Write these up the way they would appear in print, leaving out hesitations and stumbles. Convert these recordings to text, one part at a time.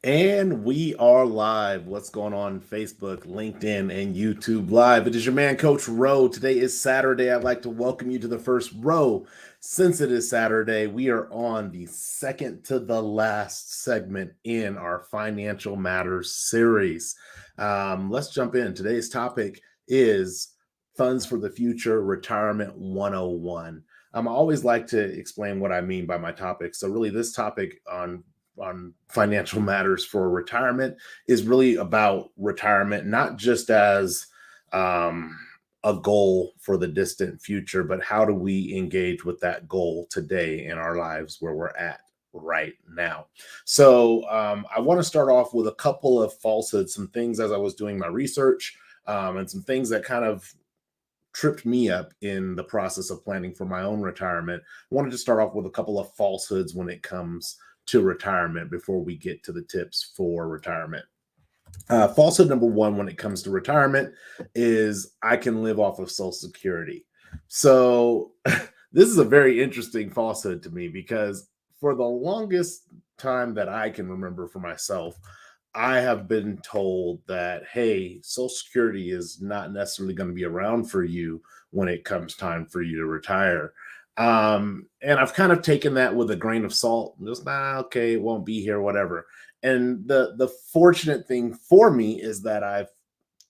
And we are live. What's going on Facebook, LinkedIn, and YouTube Live? It is your man, Coach Rowe. Today is Saturday. I'd like to welcome you to the first row. Since it is Saturday, we are on the second to the last segment in our Financial Matters series. Let's jump in. Today's topic is Funds for the Future Retirement 101. I always like to explain what I mean by my topic. So, really, this topic on financial matters for retirement is really about retirement, not just as um, a goal for the distant future, but how do we engage with that goal today in our lives where we're at right now. So I want to start off with a couple of falsehoods, some things as I was doing my research, and some things that kind of tripped me up in the process of planning for my own retirement. I wanted to start off with a couple of falsehoods when it comes to retirement before we get to the tips for retirement. Falsehood number one when it comes to retirement is I can live off of Social Security. So, this is a very interesting falsehood to me because for the longest time that I can remember for myself, I have been told that, hey, Social Security is not necessarily going to be around for you when it comes time for you to retire. And I've kind of taken that with a grain of salt. Just okay, it won't be here, whatever. And the fortunate thing for me is that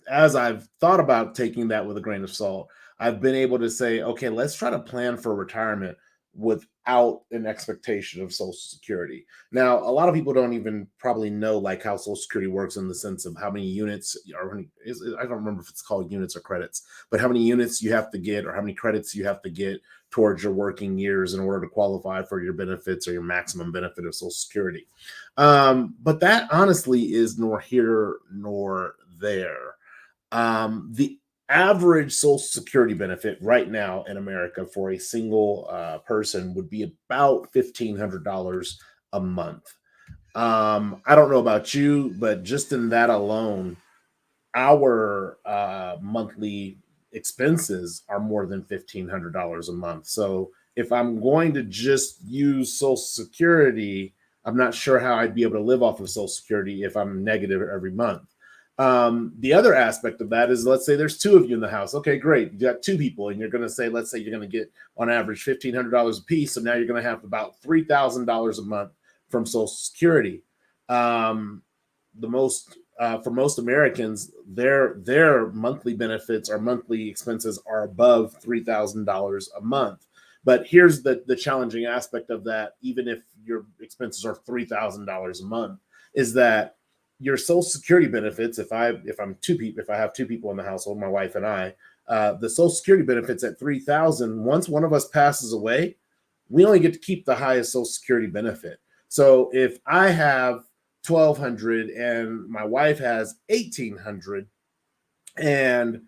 as I've thought about taking that with a grain of salt, I've been able to say, okay, let's try to plan for retirement without an expectation of Social Security. Now, a lot of people don't even probably know like how Social Security works in the sense of how many units or I don't remember if it's called units or credits, but how many units you have to get or how many credits you have to get towards your working years in order to qualify for your benefits or your maximum benefit of Social Security. But that honestly is nor here nor there. The average Social Security benefit right now in America for a single person would be about $1,500 a month. I don't know about you, but just in that alone, our monthly expenses are more than $1,500 a month. So if I'm going to just use Social Security, I'm not sure how I'd be able to live off of Social Security if I'm negative every month. The other aspect of that is, let's say there's two of you in the house. Okay, great. You got two people, and you're going to say, let's say you're going to get on average $1,500 a piece. So now you're going to have about $3,000 a month from Social Security. The most For most Americans, their monthly benefits or monthly expenses are above $3,000 a month. But here's the challenging aspect of that. Even if your expenses are $3,000 a month, is that your Social Security benefits. If I have two people in the household, my wife and I, the Social Security benefits at 3,000. Once one of us passes away, we only get to keep the highest Social Security benefit. So if I have 1,200 and my wife has 1,800 and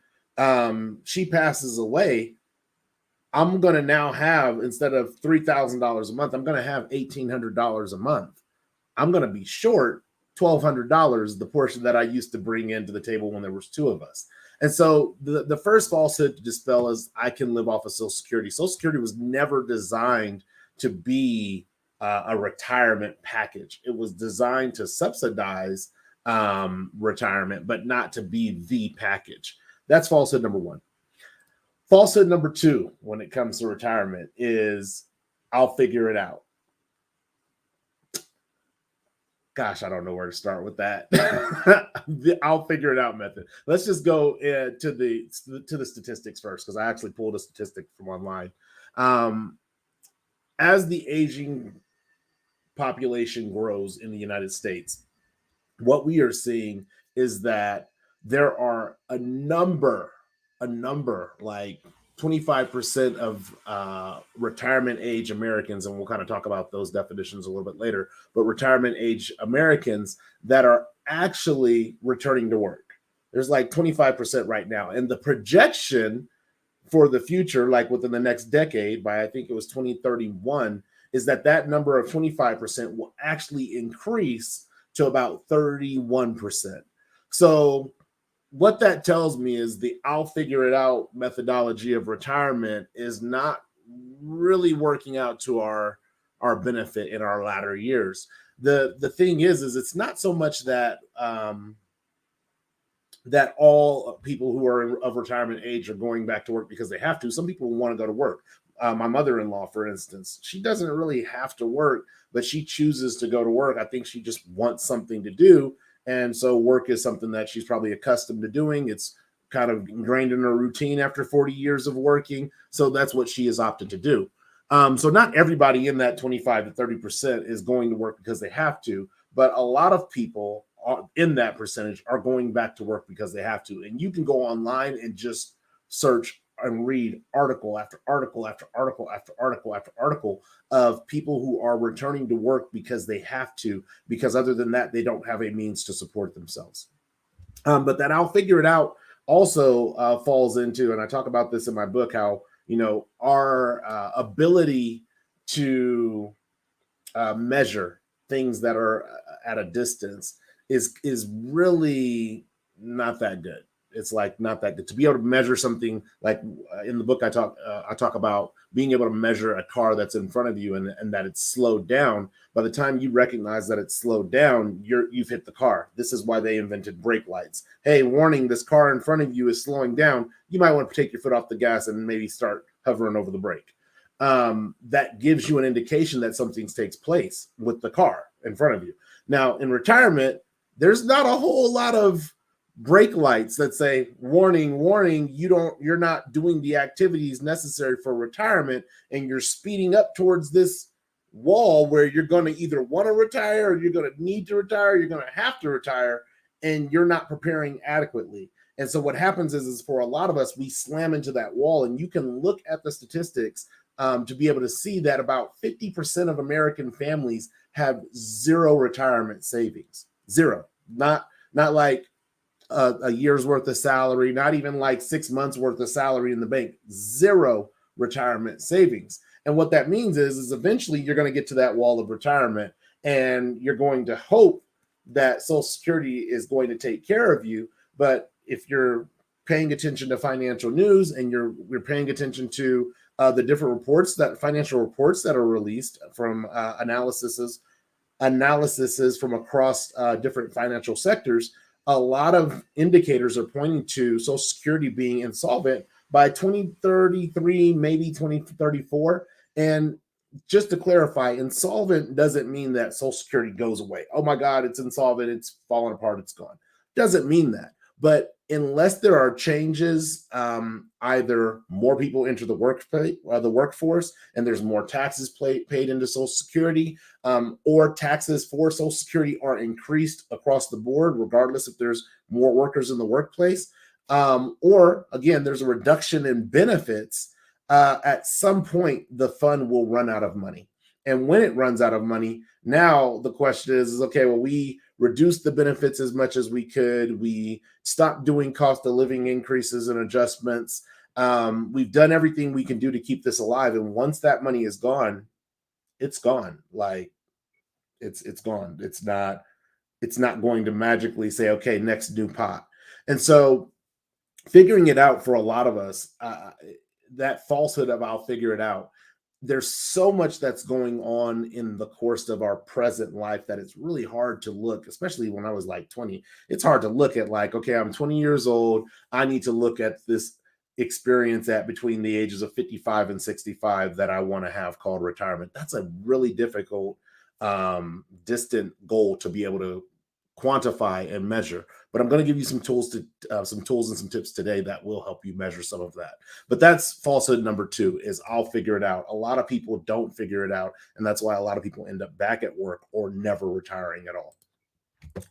she passes away, I'm going to now have, instead of $3,000 a month, I'm going to have $1,800 a month. I'm going to be short $1,200, the portion that I used to bring into the table when there was two of us. And so the first falsehood to dispel is I can live off of Social Security. Social Security was never designed to be a retirement package. It was designed to subsidize retirement, but not to be the package. That's falsehood number one. Falsehood number two, when it comes to retirement, is I'll figure it out. Gosh, I don't know where to start with that. The I'll figure it out method. Let's just go to the statistics first, because I actually pulled a statistic from online. Um, as the aging population grows in the United States, what we are seeing is that there are a number like 25% of retirement age Americans, and we'll kind of talk about those definitions a little bit later, but retirement age Americans that are actually returning to work. There's like 25% right now. And the projection for the future, like within the next decade, by I think it was 2031, is that number of 25% will actually increase to about 31%. So what that tells me is the I'll figure it out methodology of retirement is not really working out to our our benefit in our latter years. The thing is it's not so much that that all people who are of retirement age are going back to work because they have to. Some people want to go to work. My mother-in-law, for instance, she doesn't really have to work, but she chooses to go to work. I think she just wants something to do. And so work is something that she's probably accustomed to doing. It's kind of ingrained in her routine after 40 years of working. So that's what she has opted to do. So not everybody in that 25 to 30% is going to work because they have to, but a lot of people in that percentage are going back to work because they have to. And you can go online and just search and read article after article after article after article after article of people who are returning to work because they have to, because other than that, they don't have a means to support themselves. But that I'll figure it out also falls into, and I talk about this in my book, how, our ability to measure things that are at a distance is really not that good. It's like not that good to be able to measure something. Like in the book, I talk about being able to measure a car that's in front of you and that it's slowed down. By the time you recognize that it's slowed down, you've hit the car. This is why they invented brake lights. Hey, warning, this car in front of you is slowing down. You might want to take your foot off the gas and maybe start hovering over the brake. That gives you an indication that something takes place with the car in front of you. Now, in retirement, there's not a whole lot of brake lights that say warning, you're not doing the activities necessary for retirement, and you're speeding up towards this wall where you're going to either want to retire, or you're going to need to retire, you're going to have to retire, and you're not preparing adequately. And so what happens is for a lot of us, we slam into that wall, and you can look at the statistics to be able to see that about 50% of American families have zero retirement savings. Zero. Not like a year's worth of salary, not even like 6 months worth of salary in the bank. Zero retirement savings. And what that means is eventually you're going to get to that wall of retirement, and you're going to hope that Social Security is going to take care of you. But if you're paying attention to financial news and you're paying attention to the different financial reports that are released from analyses from across different financial sectors, a lot of indicators are pointing to Social Security being insolvent by 2033, maybe 2034. And just to clarify, insolvent doesn't mean that Social Security goes away. Oh my God, it's insolvent, it's falling apart, it's gone. Doesn't mean that. But unless there are changes, either more people enter the workforce and there's more taxes paid into Social Security, or taxes for Social Security are increased across the board, regardless if there's more workers in the workplace, or again, there's a reduction in benefits, at some point, the fund will run out of money. And when it runs out of money, now the question is okay, well, we reduced the benefits as much as we could. We stopped doing cost of living increases and adjustments. We've done everything we can do to keep this alive. And once that money is gone, it's gone. Like it's gone. It's not going to magically say, okay, next new pot. And so figuring it out for a lot of us, that falsehood of I'll figure it out, there's so much that's going on in the course of our present life that it's really hard to look, especially when I was like 20. It's hard to look at like, okay, I'm 20 years old. I need to look at this experience at between the ages of 55 and 65 that I want to have called retirement. That's a really difficult, distant goal to be able to quantify and measure. But I'm going to give you some tools and some tips today that will help you measure some of that. But that's falsehood number 2 is I'll figure it out. A lot of people don't figure it out. And that's why a lot of people end up back at work or never retiring at all.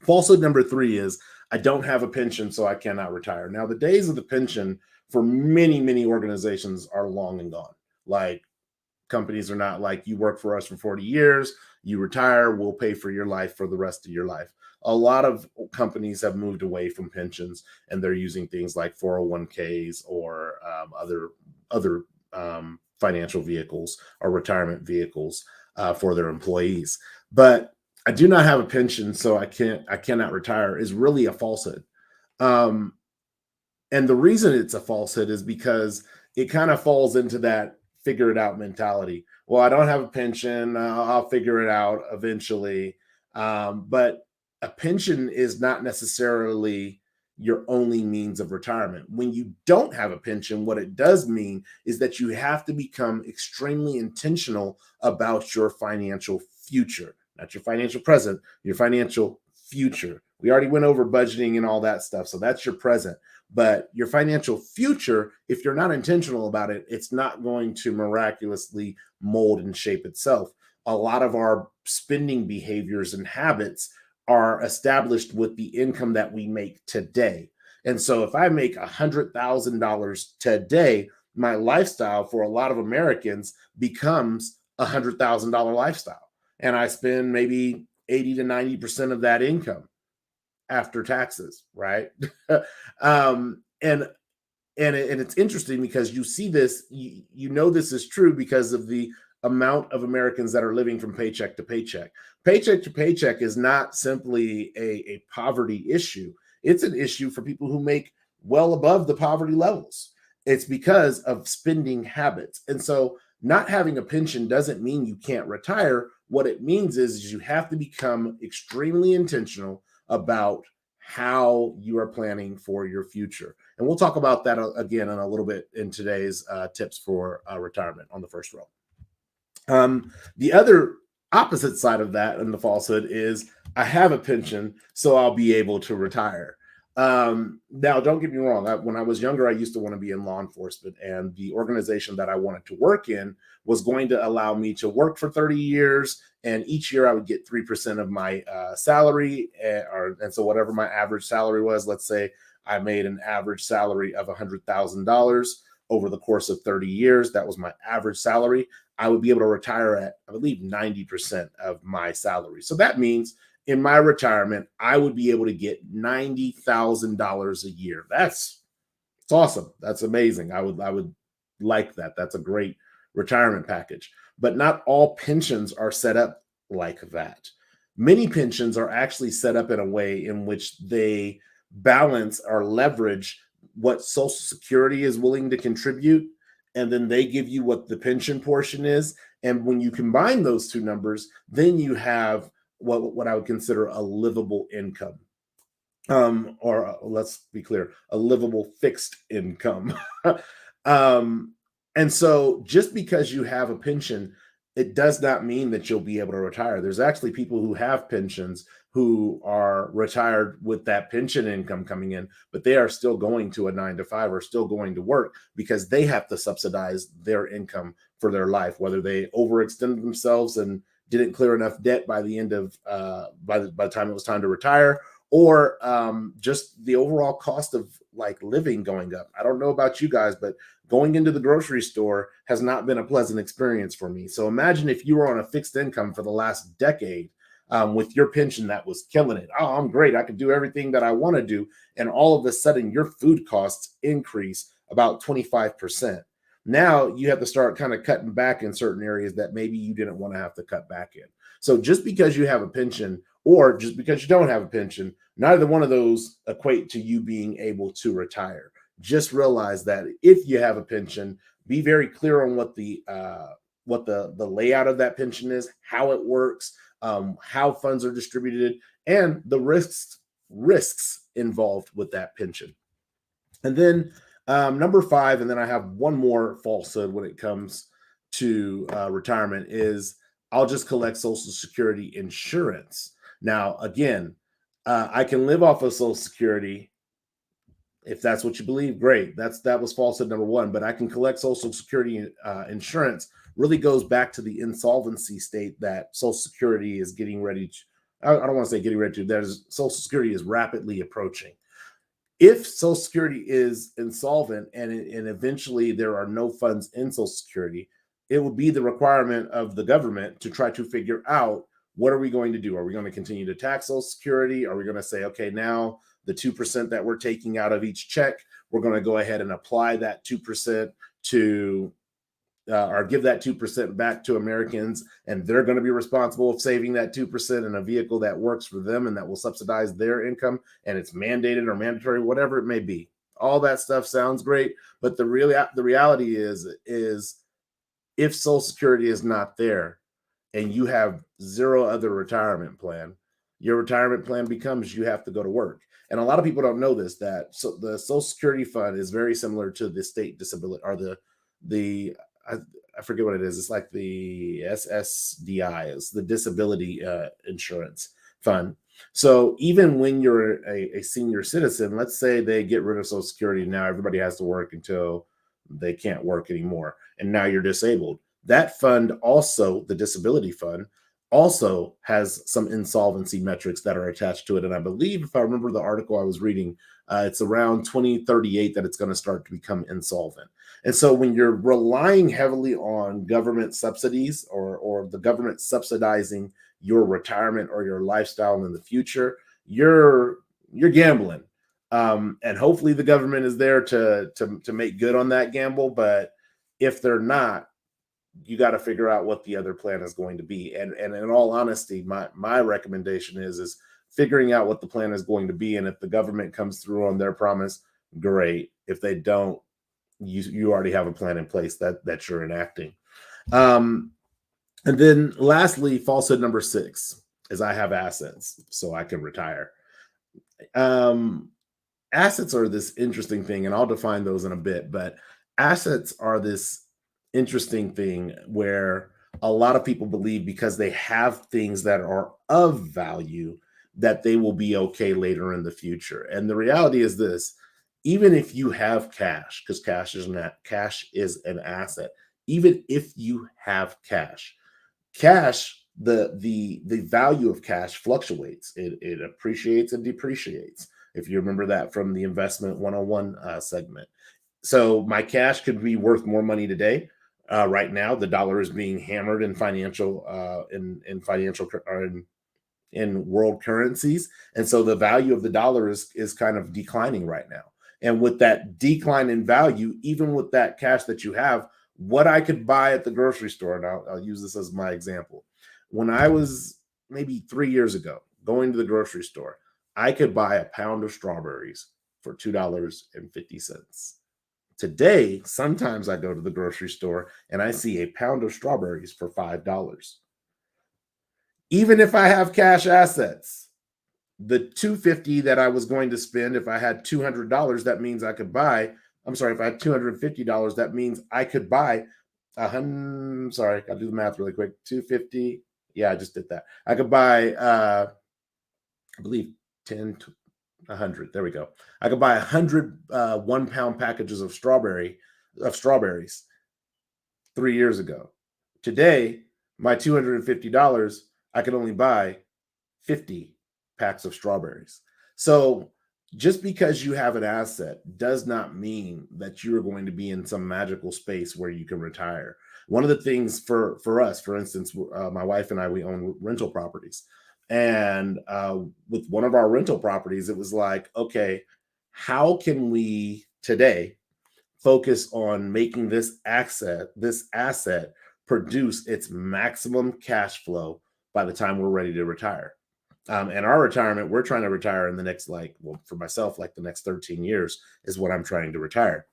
Falsehood number 3 is I don't have a pension, so I cannot retire. Now, the days of the pension for many, many organizations are long and gone. Like companies are not like you work for us for 40 years, you retire, we'll pay for your life for the rest of your life. A lot of companies have moved away from pensions, and they're using things like 401ks or other financial vehicles or retirement vehicles for their employees. But I do not have a pension, so I cannot retire is really a falsehood. And the reason it's a falsehood is because it kind of falls into that figure it out mentality. Well, I don't have a pension. I'll figure it out eventually. But a pension is not necessarily your only means of retirement. When you don't have a pension, what it does mean is that you have to become extremely intentional about your financial future, not your financial present, your financial future. We already went over budgeting and all that stuff. So that's your present. But your financial future, if you're not intentional about it, it's not going to miraculously mold and shape itself. A lot of our spending behaviors and habits are established with the income that we make today. And so if I make $100,000 today, my lifestyle for a lot of Americans becomes $100,000 lifestyle. And I spend maybe 80 to 90% of that income after taxes, right? um, and and it's interesting because you see this, you know this is true because of the amount of Americans that are living from paycheck to paycheck. Paycheck to paycheck is not simply a poverty issue. It's an issue for people who make well above the poverty levels. It's because of spending habits. And so not having a pension doesn't mean you can't retire. What it means is you have to become extremely intentional about how you are planning for your future. And we'll talk about that again in a little bit in today's tips for retirement on the first row. The other opposite side of that and the falsehood is I have a pension, so I'll be able to retire. Now, don't get me wrong. When I was younger, I used to want to be in law enforcement, and the organization that I wanted to work in was going to allow me to work for 30 years. And each year I would get 3% of my salary. And so whatever my average salary was, let's say I made an average salary of $100,000 over the course of 30 years. That was my average salary. I would be able to retire at, I believe, 90% of my salary. So that means in my retirement, I would be able to get $90,000 a year. It's awesome. That's amazing. I would like that. That's a great retirement package. But not all pensions are set up like that. Many pensions are actually set up in a way in which they balance or leverage what Social Security is willing to contribute, and then they give you what the pension portion is. And when you combine those two numbers, then you have what I would consider a livable income. Or let's be clear, a livable fixed income. And so just because you have a pension, it does not mean that you'll be able to retire. There's actually people who have pensions who are retired with that pension income coming in, but they are still going to a 9 to 5 or still going to work because they have to subsidize their income for their life, whether they overextended themselves and didn't clear enough debt by the end of by the time it was time to retire, or just the overall cost of like living going up. I don't know about you guys, but going into the grocery store has not been a pleasant experience for me. So imagine if you were on a fixed income for the last decade with your pension that was killing it. Oh, I'm great. I can do everything that I want to do. And all of a sudden your food costs increase about 25%. Now you have to start kind of cutting back in certain areas that maybe you didn't want to have to cut back in. So just because you have a pension or just because you don't have a pension, neither one of those equate to you being able to retire. Just realize that if you have a pension, be very clear on what the layout of that pension is, how it works, how funds are distributed, and the risks involved with that pension. And then number 5, and then I have one more falsehood when it comes to retirement is I'll just collect Social Security insurance. Now, again, I can live off of Social Security. If that's what you believe, great. That was falsehood number 1. But I can collect Social Security insurance. Really goes back to the insolvency state that Social Security is getting ready to. I don't want to say getting ready to. There's Social Security is rapidly approaching. If Social Security is insolvent and eventually there are no funds in Social Security, it will be the requirement of the government to try to figure out what are we going to do? Are we going to continue to tax Social Security? Are we going to say, okay, now the 2% that we're taking out of each check, we're going to go ahead and apply that 2% to or give that 2% back to Americans, and they're going to be responsible of saving that 2% in a vehicle that works for them and that will subsidize their income, and it's mandated or mandatory, whatever it may be. All that stuff sounds great, but the reality is If Social Security is not there and you have zero other retirement plan, your retirement plan becomes you have to go to work. And a lot of people don't know this, that so the Social Security fund is very similar to the state disability, or the I, I forget what it is. It's like the SSDI, is the disability insurance fund. So even when you're a senior citizen, let's say they get rid of Social Security, now everybody has to work until they can't work anymore, and now you're disabled. That fund also, the disability fund, also has some insolvency metrics that are attached to it. And I believe, if I remember the article I was reading, it's around 2038 that it's going to start to become insolvent. And so when you're relying heavily on government subsidies, or the government subsidizing your retirement or your lifestyle in the future, you're gambling. And hopefully the government is there to make good on that gamble. But if they're not, you got to figure out what the other plan is going to be. And in all honesty, my recommendation is figuring out what the plan is going to be. And if the government comes through on their promise, great. If they don't, you already have a plan in place that you're enacting. And then lastly, falsehood number 6 is I have assets, so I can retire. Assets are this interesting thing, and I'll define those in a bit, but assets are this interesting thing where a lot of people believe because they have things that are of value that they will be okay later in the future. And the reality is this: even if you have cash, because cash is an asset, even if you have cash, the value of cash fluctuates. It appreciates and depreciates. If you remember that from the investment 101 segment. So my cash could be worth more money today. Right now, the dollar is being hammered in financial or in world currencies, and so the value of the dollar is kind of declining right now. And with that decline in value, even with that cash that you have, what I could buy at the grocery store, and I'll use this as my example. When I was maybe 3 years ago going to the grocery store, I could buy a pound of strawberries for $2.50. Today, sometimes I go to the grocery store and I see a pound of strawberries for $5. Even if I have cash assets, the $250 that I was going to spend, if I had $200, that means I could buy. I'm sorry, if I had $250, that means I could buy sorry, I'll do the math really quick. 250. Yeah, I just did that. I could buy I believe 10 to 100. There we go. I could buy 100 1-pound packages of strawberries 3 years ago. Today, my $250, I can only buy 50 packs of strawberries. So just because you have an asset does not mean that you're going to be in some magical space where you can retire. One of the things for us, for instance, my wife and I, we own rental properties. And with one of our rental properties, it was like, okay, how can we today focus on making this asset produce its maximum cash flow by the time we're ready to retire? And our retirement, we're trying to retire in the next, for myself, like the next 13 years is what I'm trying to retire.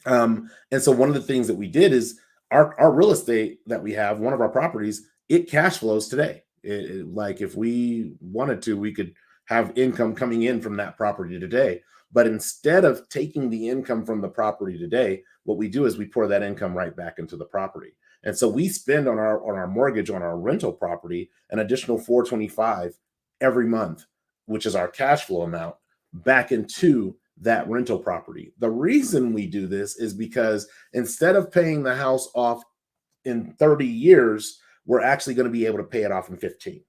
And so one of the things that we did is our real estate that we have, one of our properties, it cash flows today. Like if we wanted to, we could have income coming in from that property today. But instead of taking the income from the property today, what we do is we pour that income right back into the property. And so we spend on our mortgage on our rental property an additional $425 every month, which is our cash flow amount, back into that rental property. The reason we do this is because instead of paying the house off in 30 years, we're actually going to be able to pay it off in 15.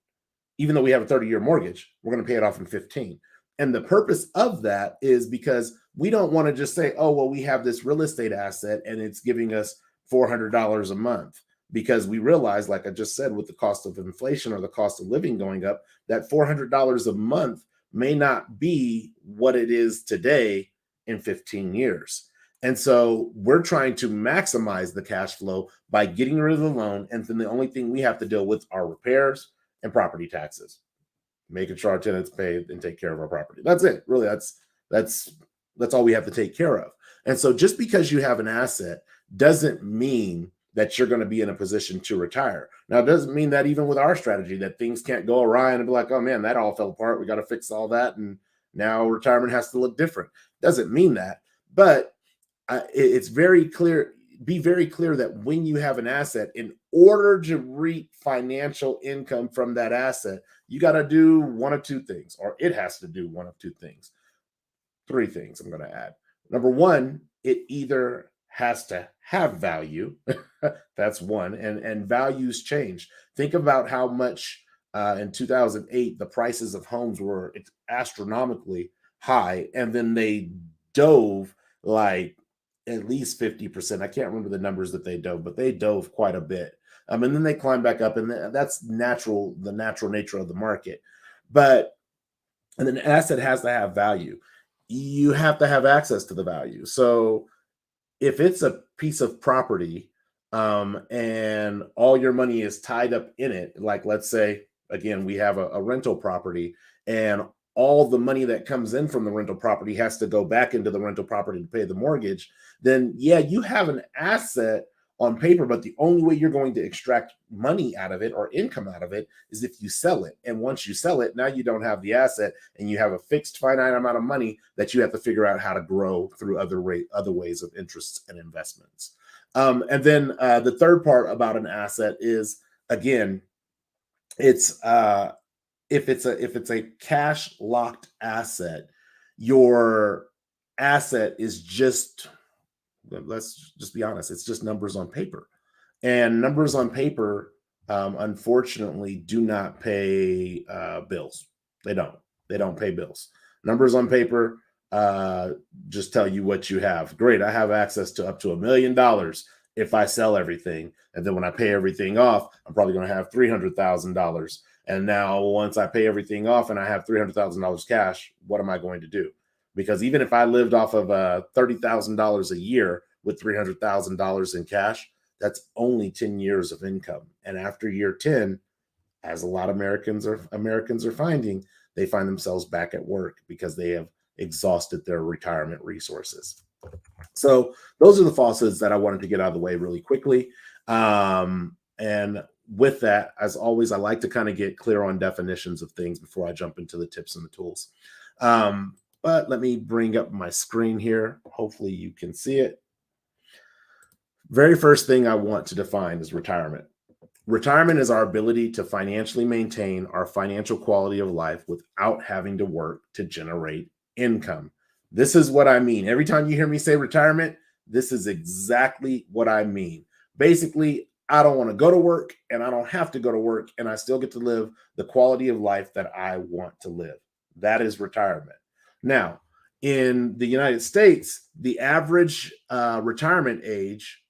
Even though we have a 30-year mortgage, we're going to pay it off in 15. And the purpose of that is because we don't want to just say, oh, well, we have this real estate asset and it's giving us $400 a month, because we realize, like I just said, with the cost of inflation or the cost of living going up, that $400 a month may not be what it is today in 15 years. And so we're trying to maximize the cash flow by getting rid of the loan. And then the only thing we have to deal with are repairs and property taxes, making sure our tenants pay and take care of our property. That's it. Really, that's all we have to take care of. And so just because you have an asset doesn't mean that you're going to be in a position to retire. Now, it doesn't mean that even with our strategy that things can't go awry and be like, oh man, that all fell apart. We got to fix all that. And now retirement has to look different. Doesn't mean that. But it's very clear, be very clear that when you have an asset, in order to reap financial income from that asset, you got to do one of two things, or it has to do one of two things. Three things I'm going to add. Number one, it either has to have value. That's one. And values change. Think about how much in 2008, the prices of homes were astronomically high. And then they dove like at least 50%. I can't remember the numbers that they dove, but they dove quite a bit. And then they climbed back up, and that's natural, the natural nature of the market. And then an asset has to have value. You have to have access to the value. So if it's a piece of property and all your money is tied up in it, like let's say, again, we have a rental property and all the money that comes in from the rental property has to go back into the rental property to pay the mortgage, then yeah, you have an asset on paper, but the only way you're going to extract money out of it or income out of it is if you sell it. And once you sell it, now you don't have the asset and you have a fixed finite amount of money that you have to figure out how to grow through other ways of interests and investments. And then the third part about an asset is, again, it's if it's a cash locked asset, your asset is just, let's just be honest, it's just numbers on paper. And numbers on paper, unfortunately, do not pay bills. They don't pay bills. Numbers on paper just tell you what you have. Great, I have access to up to $1 million if I sell everything. And then when I pay everything off, I'm probably going to have $300,000. And now once I pay everything off and I have $300,000 cash, what am I going to do? Because even if I lived off of $30,000 a year with $300,000 in cash, that's only 10 years of income. And after year 10, as a lot of Americans are finding, they find themselves back at work because they have exhausted their retirement resources. So those are the falsehoods that I wanted to get out of the way really quickly. And with that, as always, I like to kind of get clear on definitions of things before I jump into the tips and the tools. But let me bring up my screen here. Hopefully you can see it. Very first thing I want to define is retirement. Retirement is our ability to financially maintain our financial quality of life without having to work to generate income. This is what I mean. Every time you hear me say retirement, this is exactly what I mean. Basically, I don't want to go to work and I don't have to go to work and I still get to live the quality of life that I want to live. That is retirement. Now, in the United States, the average retirement age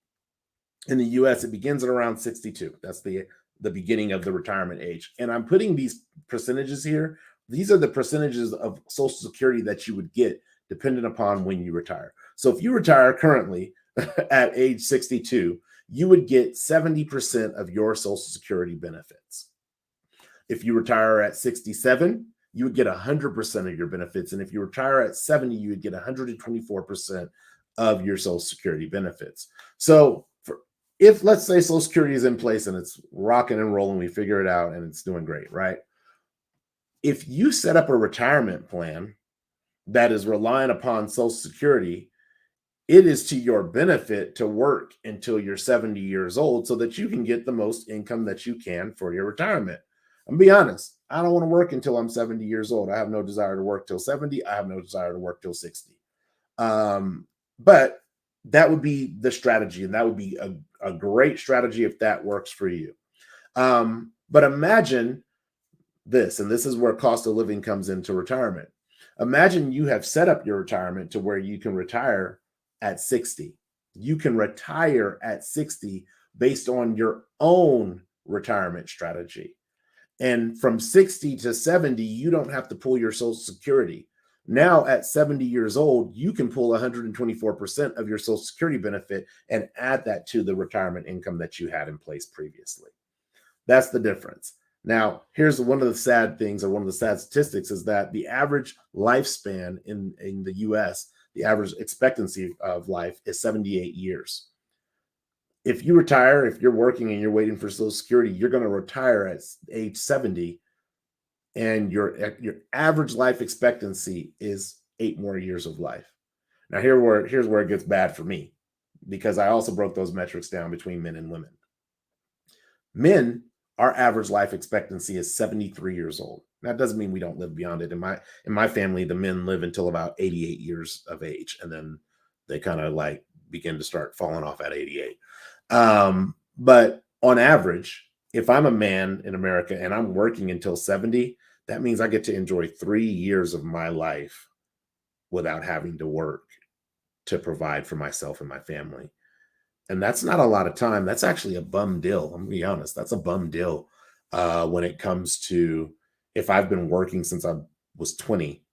in the US, it begins at around 62. That's the beginning of the retirement age. And I'm putting these percentages here. These are the percentages of Social Security that you would get depending upon when you retire. So if you retire currently at age 62, you would get 70% of your Social Security benefits. If you retire at 67, you would get 100% of your benefits. And if you retire at 70, you would get 124% of your Social Security benefits. So if let's say Social Security is in place and it's rocking and rolling, we figure it out and it's doing great, right? If you set up a retirement plan that is relying upon Social Security, it is to your benefit to work until you're 70 years old so that you can get the most income that you can for your retirement. I'm be honest, I don't want to work until I'm 70 years old. I have no desire to work till 70. I have no desire to work till 60. But that would be the strategy, and that would be a great strategy if that works for you. But imagine this, and this is where cost of living comes into retirement. Imagine you have set up your retirement to where you can retire at 60. You can retire at 60 based on your own retirement strategy. And from 60 to 70, you don't have to pull your Social Security. Now at 70 years old, you can pull 124% of your Social Security benefit and add that to the retirement income that you had in place previously. That's the difference. Now, here's one of the sad things, or one of the sad statistics, is that the average lifespan in the US, the average expectancy of life is 78 years. If you retire, if you're working and you're waiting for Social Security, you're going to retire at age 70, and your average life expectancy is 8 more years of life. Now, here's where it gets bad for me, because I also broke those metrics down between men and women. Men, our average life expectancy is 73 years old. That doesn't mean we don't live beyond it. In my family, the men live until about 88 years of age, and then they kind of like begin to start falling off at 88. But on average, if I'm a man in America and I'm working until 70, that means I get to enjoy 3 years of my life without having to work to provide for myself and my family. And that's not a lot of time. That's actually a bum deal. I'm gonna be honest. That's a bum deal when it comes to, if I've been working since I was 20,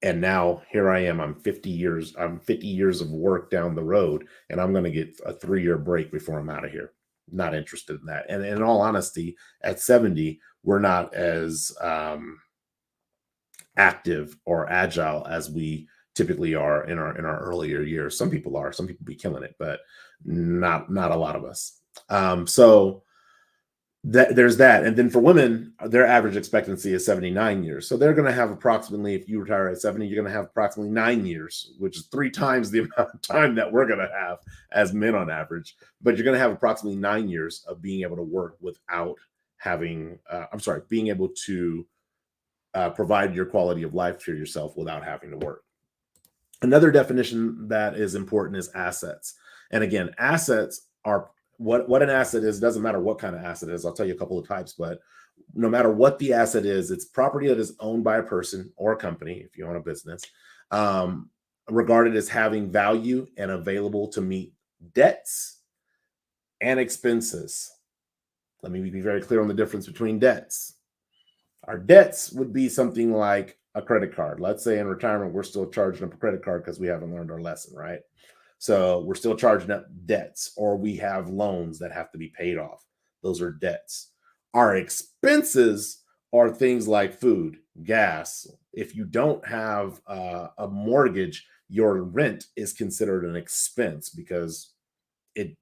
and now here I am. I'm 50 years. I'm 50 years of work down the road, and I'm going to get a 3 year break before I'm out of here. Not interested in that. And in all honesty, at 70, we're not as active or agile as we typically are in our earlier years. Some people are. Some people be killing it, but not a lot of us. So there's that. And then for women, their average expectancy is 79 years. So they're going to have approximately, if you retire at 70, you're going to have approximately 9 years, which is 3 times the amount of time that we're going to have as men on average. But you're going to have approximately 9 years of being able to work without having, being able to provide your quality of life to yourself without having to work. Another definition that is important is assets. And again, assets are what an asset is. Doesn't matter what kind of asset it is. I'll tell you a couple of types, but no matter what the asset is, it's property that is owned by a person or a company, if you own a business, regarded as having value and available to meet debts and expenses. Let me be very clear on the difference between debts. Our debts would be something like a credit card. Let's say in retirement, we're still charging up a credit card because we haven't learned our lesson, right? So we're still charging up debts, or we have loans that have to be paid off. Those are debts. Our expenses are things like food, gas. If you don't have a mortgage, your rent is considered an expense because it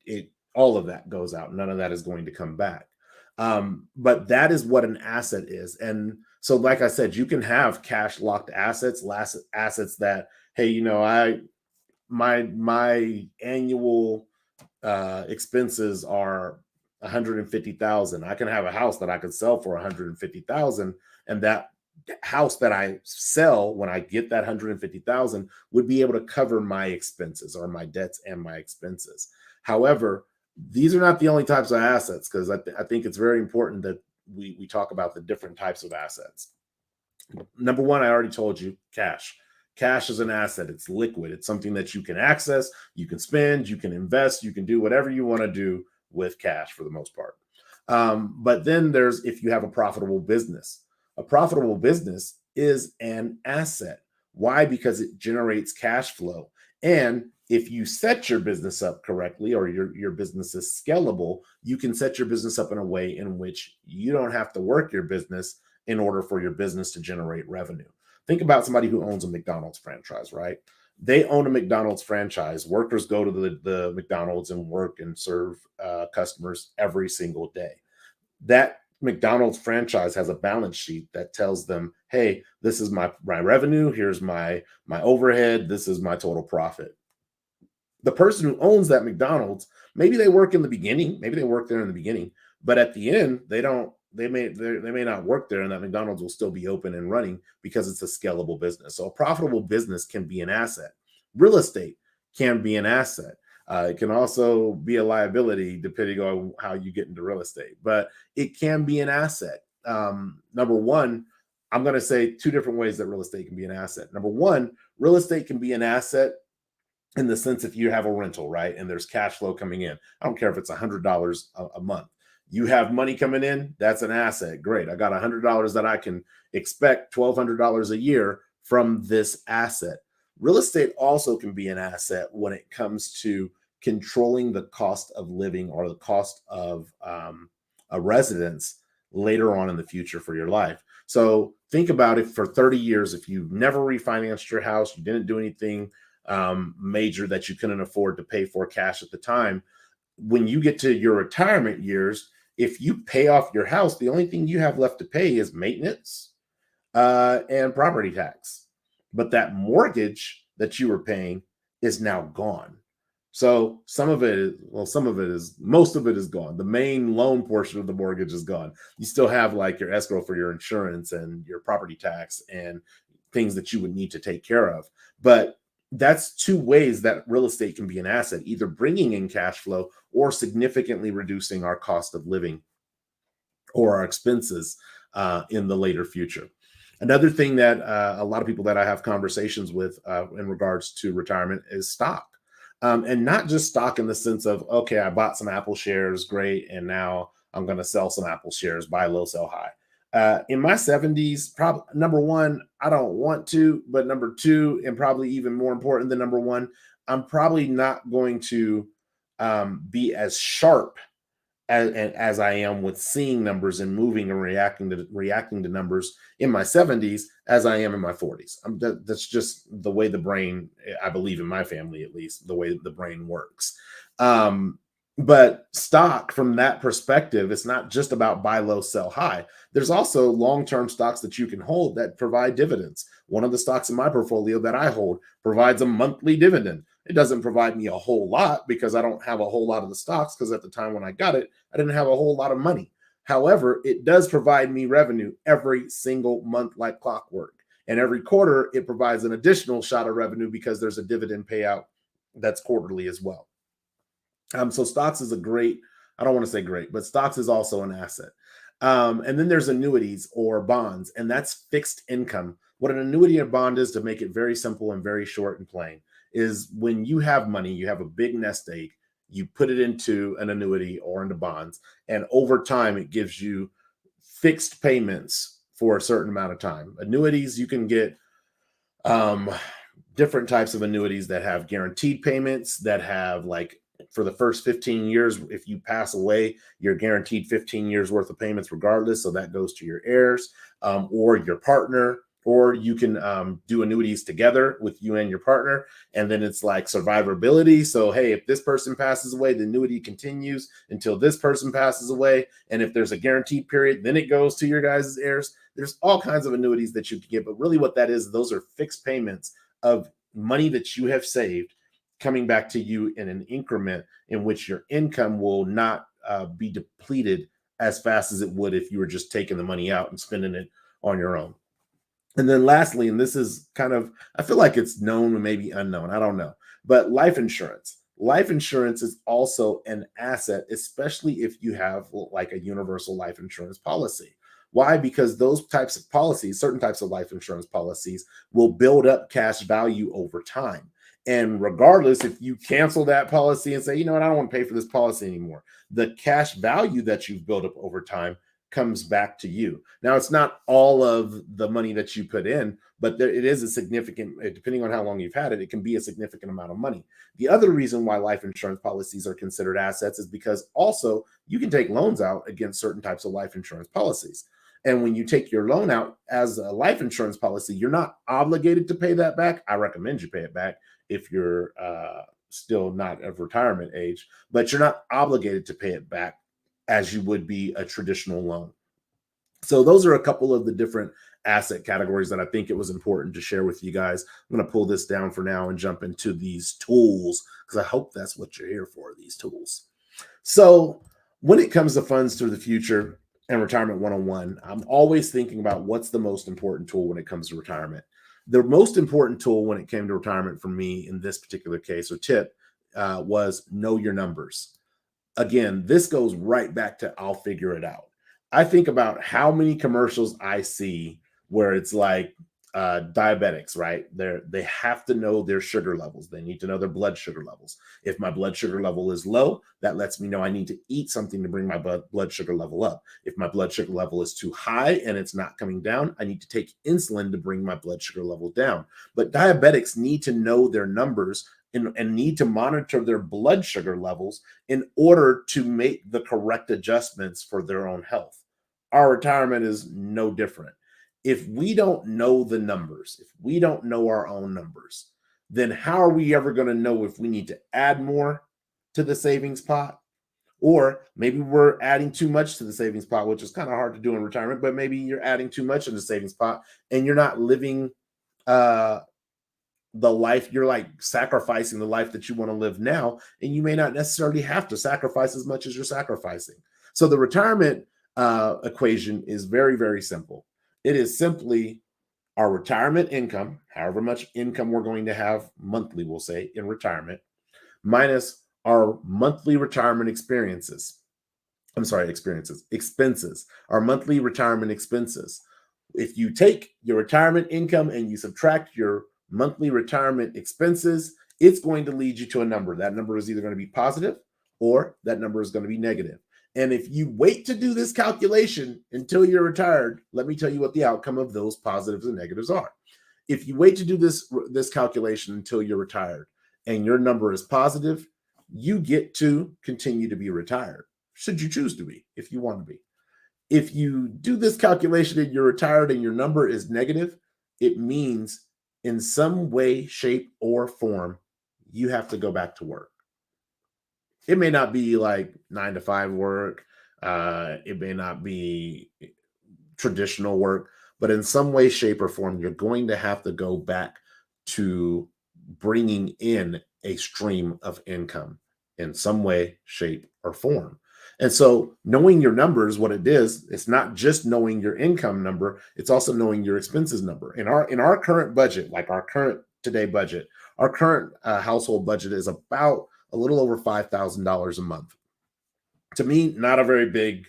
all of that goes out. None of that is going to come back. But that is what an asset is. And so, like I said, you can have cash locked assets, assets that, hey, my annual expenses are 150,000. I can have a house that I could sell for 150,000, and that house that I sell when I get that 150,000 would be able to cover my expenses or my debts and my expenses. However, these are not the only types of assets, because I think it's very important that we talk about the different types of assets. Number one, I already told you, cash. Cash is an asset. It's liquid. It's something that you can access, you can spend, you can invest, you can do whatever you want to do with cash for the most part. But then there's, if you have a profitable business. A profitable business is an asset. Why? Because it generates cash flow. And if you set your business up correctly, or your business is scalable, you can set your business up in a way in which you don't have to work your business in order for your business to generate revenue. Think about somebody who owns a McDonald's franchise, right? They own a McDonald's franchise. Workers go to the McDonald's and work and serve customers every single day. That McDonald's franchise has a balance sheet that tells them, hey, this is my revenue. Here's my overhead. This is my total profit. The person who owns that McDonald's, maybe they work in the beginning, maybe they work there in the beginning, but at the end, they may not work there, and that McDonald's will still be open and running because it's a scalable business. So a profitable business can be an asset. Real estate can be an asset. It can also be a liability depending on how you get into real estate, but it can be an asset. Number one, I'm going to say two different ways that real estate can be an asset. Number one, real estate can be an asset in the sense if you have a rental, right? And there's cash flow coming in. I don't care if it's $100 a month. You have money coming in, that's an asset. Great. I got $100 that I can expect $1,200 a year from this asset. Real estate also can be an asset when it comes to controlling the cost of living or the cost of a residence later on in the future for your life. So think about it. For 30 years, if you never refinanced your house, you didn't do anything major that you couldn't afford to pay for cash at the time, when you get to your retirement years, if you pay off your house, the only thing you have left to pay is maintenance and property tax. But that mortgage that you were paying is now gone. So some of it is, well, some of it is, most of it is gone. The main loan portion of the mortgage is gone. You still have like your escrow for your insurance and your property tax and things that you would need to take care of. But that's two ways that real estate can be an asset, either bringing in cash flow or significantly reducing our cost of living or our expenses in the later future. Another thing that a lot of people that I have conversations with in regards to retirement is stock. And not just stock in the sense of, okay, I bought some Apple shares, great, and now I'm going to sell some Apple shares, buy low, sell high. In my 70s, probably number one, I don't want to, but number two, and probably even more important than number one, I'm probably not going to be as sharp as I am with seeing numbers and moving and reacting to numbers in my 70s as I am in my 40s. That's just the way the brain, I believe in my family at least, the way the brain works. But stock from that perspective, it's not just about buy low, sell high. There's also long-term stocks that you can hold that provide dividends. One of the stocks in my portfolio that I hold provides a monthly dividend. It doesn't provide me a whole lot because I don't have a whole lot of the stocks, because at the time when I got it, I didn't have a whole lot of money. However, it does provide me revenue every single month like clockwork. And every quarter, it provides an additional shot of revenue because there's a dividend payout that's quarterly as well. So stocks is a great, I don't want to say great, but stocks is also an asset. And then there's annuities or bonds, and that's fixed income. What an annuity or bond is, to make it very simple and very short and plain, is when you have money, you have a big nest egg, you put it into an annuity or into bonds, and over time it gives you fixed payments for a certain amount of time. Annuities, you can get different types of annuities that have guaranteed payments, that have like, for the first 15 years, if you pass away, you're guaranteed 15 years worth of payments regardless. So that goes to your heirs or your partner, or you can do annuities together with you and your partner. And then it's like survivability. So, hey, if this person passes away, the annuity continues until this person passes away. And if there's a guaranteed period, then it goes to your guys' heirs. There's all kinds of annuities that you can get. But really what that is, those are fixed payments of money that you have saved coming back to you in an increment in which your income will not be depleted as fast as it would if you were just taking the money out and spending it on your own. And then lastly, and this is kind of, I feel like it's known or maybe unknown, I don't know, but life insurance. Life insurance is also an asset, especially if you have like a universal life insurance policy. Why? Because those types of policies, certain types of life insurance policies, will build up cash value over time. And regardless, if you cancel that policy and say, you know what, I don't want to pay for this policy anymore, the cash value that you've built up over time comes back to you. Now, it's not all of the money that you put in, but it is a significant, depending on how long you've had it, it can be a significant amount of money. The other reason why life insurance policies are considered assets is because also you can take loans out against certain types of life insurance policies. And when you take your loan out as a life insurance policy, you're not obligated to pay that back. I recommend you pay it back if you're still not of retirement age, but you're not obligated to pay it back as you would be a traditional loan. So those are a couple of the different asset categories that I think it was important to share with you guys. I'm going to pull this down for now and jump into these tools, because I hope that's what you're here for, these tools. So when it comes to funds to the future and retirement 101, I'm always thinking about what's the most important tool when it comes to retirement. The most important tool when it came to retirement for me in this particular case or tip was know your numbers. Again, this goes right back to I'll figure it out. I think about how many commercials I see where it's like diabetics, right? They have to know their sugar levels. They need to know their blood sugar levels. If my blood sugar level is low, that lets me know I need to eat something to bring my blood sugar level up. If my blood sugar level is too high and it's not coming down, I need to take insulin to bring my blood sugar level down. But diabetics need to know their numbers and need to monitor their blood sugar levels in order to make the correct adjustments for their own health. Our retirement is no different. If we don't know the numbers, if we don't know our own numbers, then how are we ever going to know if we need to add more to the savings pot Or maybe we're adding too much to the savings pot, which is kind of hard to do in retirement, but maybe you're adding too much in the savings pot and you're not living uh, the life, you're like sacrificing the life that you want to live now. And you may not necessarily have to sacrifice as much as you're sacrificing. So the retirement equation is very, very simple. It is simply our retirement income, however much income we're going to have monthly, we'll say in retirement, minus our monthly retirement expenses, our monthly retirement expenses. If you take your retirement income and you subtract your monthly retirement expenses, it's going to lead you to a number. That number is either going to be positive or that number is going to be negative. And if you wait to do this calculation until you're retired, let me tell you what the outcome of those positives and negatives are. If you wait to do this calculation until you're retired and your number is positive, you get to continue to be retired, should you choose to be, if you want to be. If you do this calculation and you're retired and your number is negative, it means in some way, shape, or form, you have to go back to work. It may not be like 9 to 5 work. It may not be traditional work, but in some way, shape, or form, you're going to have to go back to bringing in a stream of income in some way, shape, or form. And so knowing your numbers, what it is, it's not just knowing your income number, it's also knowing your expenses number. In our current budget, like our current today budget, our current household budget is about a little over $5,000 a month. To me, not a very big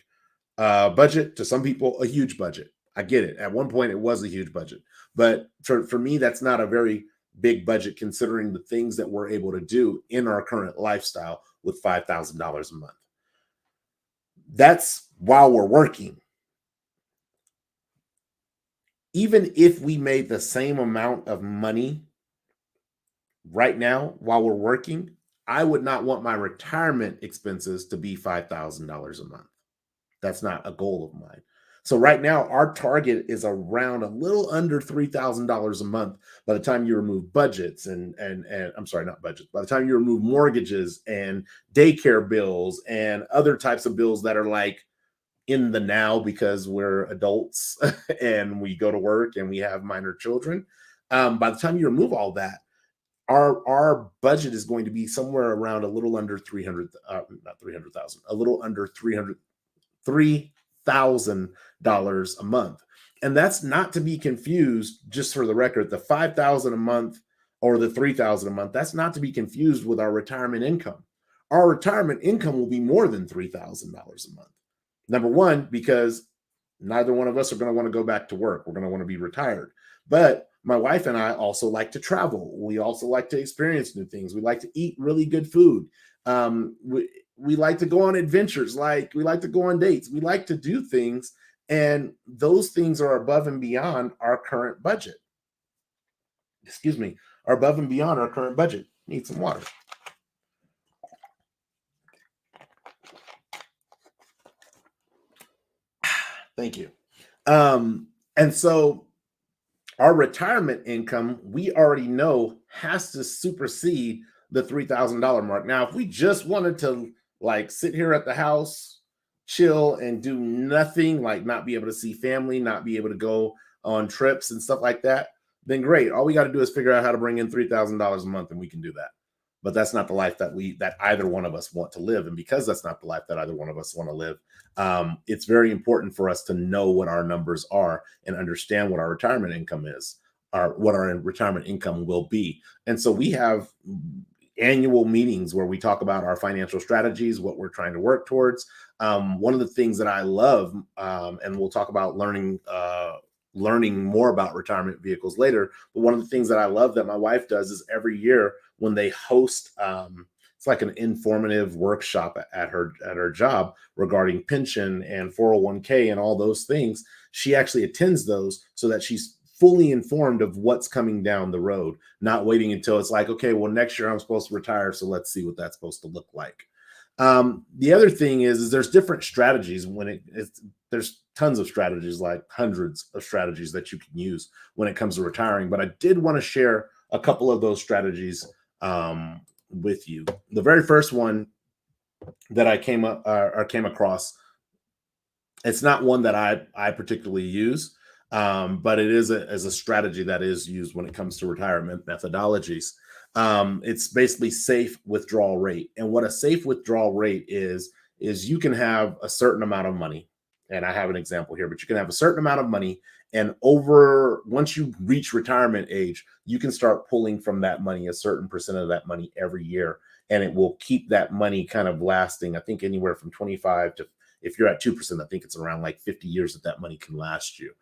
budget. To some people, a huge budget. I get it. At one point, it was a huge budget. But for me, that's not a very big budget considering the things that we're able to do in our current lifestyle with $5,000 a month. That's while we're working. Even if we made the same amount of money right now while we're working, I would not want my retirement expenses to be $5,000 a month. That's not a goal of mine. So right now, our target is around a little under $3,000 a month by the time you remove budgets and I'm sorry, not budgets, by the time you remove mortgages and daycare bills and other types of bills that are like in the now because we're adults and we go to work and we have minor children. By the time you remove all that, our budget is going to be somewhere around a little under 300, not 300,000, a little under $3,000 a month. And that's not to be confused, just for the record, the $5,000 a month or the $3,000 a month, that's not to be confused with our retirement income. Our retirement income will be more than $3,000 a month. Number one, because neither one of us are going to want to go back to work. We're going to want to be retired. But my wife and I also like to travel. We also like to experience new things. We like to eat really good food. We like to go on adventures. Like we like to go on dates. We like to do things. And those things are above and beyond our current budget. Excuse me, are above and beyond our current budget. Need some water. Thank you. And so our retirement income, we already know has to supersede the $3,000 mark. Now, if we just wanted to like sit here at the house, chill and do nothing, like not be able to see family, not be able to go on trips and stuff like that, then great. All we got to do is figure out how to bring in $3,000 a month and we can do that. But that's not the life that either one of us want to live. And because that's not the life that either one of us want to live, it's very important for us to know what our numbers are and understand what our retirement income is, or what our retirement income will be. And so we have annual meetings where we talk about our financial strategies, what we're trying to work towards. One of the things that I love, and we'll talk about learning more about retirement vehicles later. But one of the things that I love that my wife does is every year when they host, it's like an informative workshop at her job regarding pension and 401k and all those things. She actually attends those so that she's fully informed of what's coming down the road, not waiting until it's like, okay, well, next year I'm supposed to retire, so let's see what that's supposed to look like. The other thing is there's different strategies there's tons of strategies, like hundreds of strategies that you can use when it comes to retiring. But I did want to share a couple of those strategies with you. The very first one that I came up or came across. It's not one that I particularly use, but it is as a strategy that is used when it comes to retirement methodologies. It's basically safe withdrawal rate, and what a safe withdrawal rate is you can have a certain amount of money, and I have an example here, but you can have a certain amount of money, and over once you reach retirement age, you can start pulling from that money a certain percent of that money every year, and it will keep that money kind of lasting. I think anywhere from 25 to, if you're at 2%, I think it's around like 50 years that money can last you.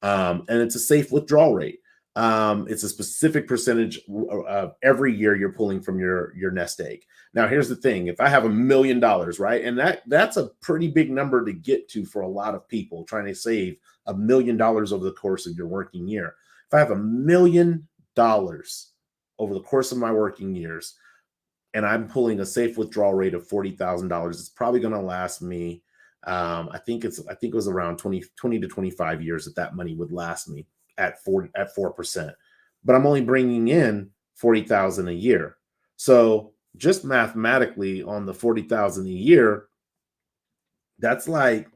And it's a safe withdrawal rate. It's a specific percentage of every year you're pulling from your nest egg. Now, here's the thing: if I have $1 million, right, and that's a pretty big number to get to for a lot of people trying to save $1 million over the course of your working year. If I have $1 million over the course of my working years, and I'm pulling a safe withdrawal rate of $40,000, it's probably going to last me. I think it was around 20 to 25 years that money would last me at 4%. But I'm only bringing in 40,000 a year. So just mathematically on the 40,000 a year, that's like,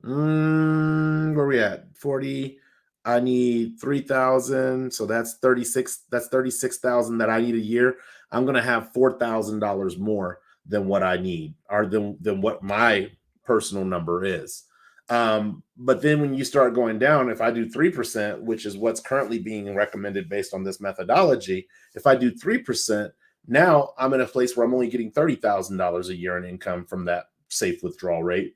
where we at? 40. I need 3,000. So that's 36. That's 36,000 that I need a year. I'm going to have $4,000 more than what I need, or than what my personal number is. But then when you start going down, if I do 3%, which is what's currently being recommended based on this methodology, if I do 3%, now I'm in a place where I'm only getting $30,000 a year in income from that safe withdrawal rate.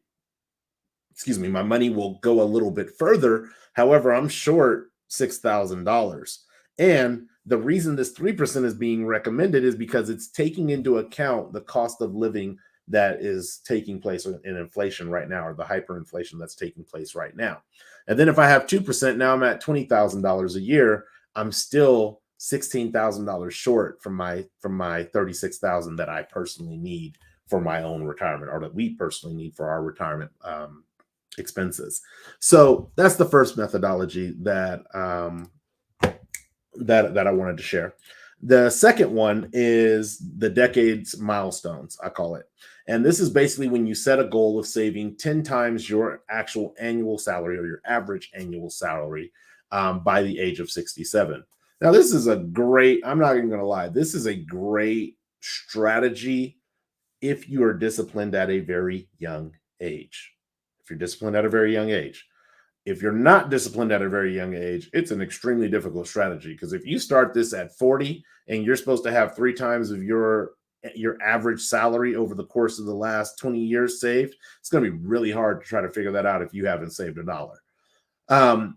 Excuse me, my money will go a little bit further. However, I'm short $6,000. And the reason this 3% is being recommended is because it's taking into account the cost of living that is taking place in inflation right now, or the hyperinflation that's taking place right now. And then if I have 2%, now I'm at $20,000 a year. I'm still $16,000 short from my 36,000 that I personally need for my own retirement, or that we personally need for our retirement expenses. So that's the first methodology that that I wanted to share. The second one is the decades milestones, I call it. And this is basically when you set a goal of saving 10 times your actual annual salary, or your average annual salary, by the age of 67. Now, this is a great, I'm not even going to lie, this is a great strategy if you are disciplined at a very young age. If you're disciplined at a very young age. If you're not disciplined at a very young age, it's an extremely difficult strategy, because if you start this at 40 and you're supposed to have 3 times of your average salary over the course of the last 20 years saved, it's going to be really hard to try to figure that out if you haven't saved a dollar.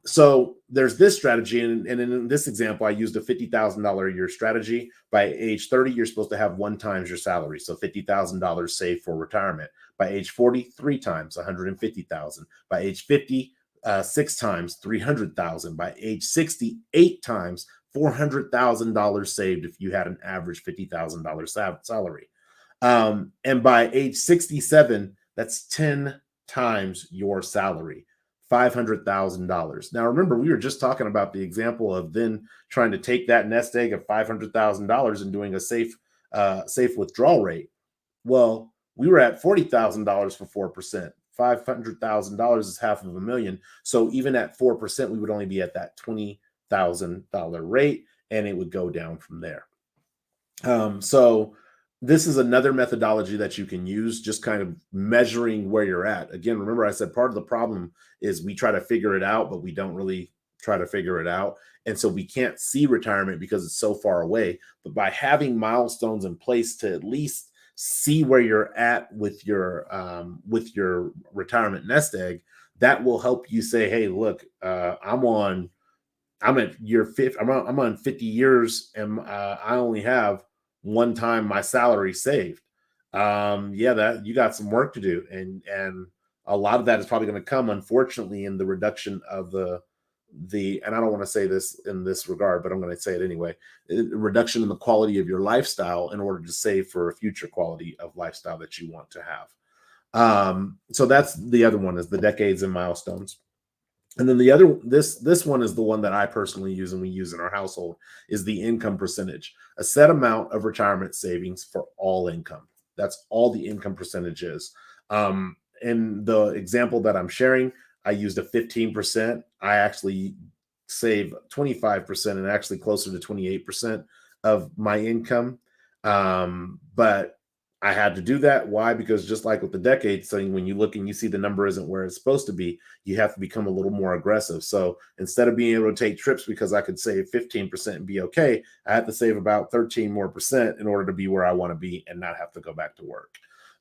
So there's this strategy, and in this example, I used a $50,000 a year strategy. By age 30, you're supposed to have 1 times your salary, so $50,000 saved for retirement. By age 40, 3 times, $150,000. By age 50, 6 times, $300,000. By age 60, 8 times, $400,000 saved if you had an average $50,000 salary. And by age 67, that's 10 times your salary, $500,000. Now, remember, we were just talking about the example of then trying to take that nest egg of $500,000 and doing a safe withdrawal rate. Well, we were at $40,000 for 4%. $500,000 is half of a million. So even at 4%, we would only be at that $20,000 rate, and it would go down from there. So this is another methodology that you can use, just kind of measuring where you're at. Again, remember I said part of the problem is we try to figure it out, but we don't really try to figure it out. And so we can't see retirement because it's so far away. But by having milestones in place to at least see where you're at with your retirement nest egg, that will help you say, hey, look, I'm at year 50, I'm on 50 years, and I only have 1 time my salary saved. That you got some work to do, and a lot of that is probably going to come, unfortunately, in the reduction of the and I don't want to say this in this regard, but I'm going to say it anyway, reduction in the quality of your lifestyle in order to save for a future quality of lifestyle that you want to have. So that's the other one, is the decades and milestones. And then the other, this one is the one that I personally use and we use in our household, is the income percentage, a set amount of retirement savings for all income. That's all the income percentage is. In the example that I'm sharing, I used a 15%. I actually save 25% and actually closer to 28% of my income. But I had to do that. Why? Because just like with the decade thing, when you look and you see the number isn't where it's supposed to be, you have to become a little more aggressive. So instead of being able to take trips because I could save 15% and be okay, I had to save about 13 more percent in order to be where I want to be and not have to go back to work.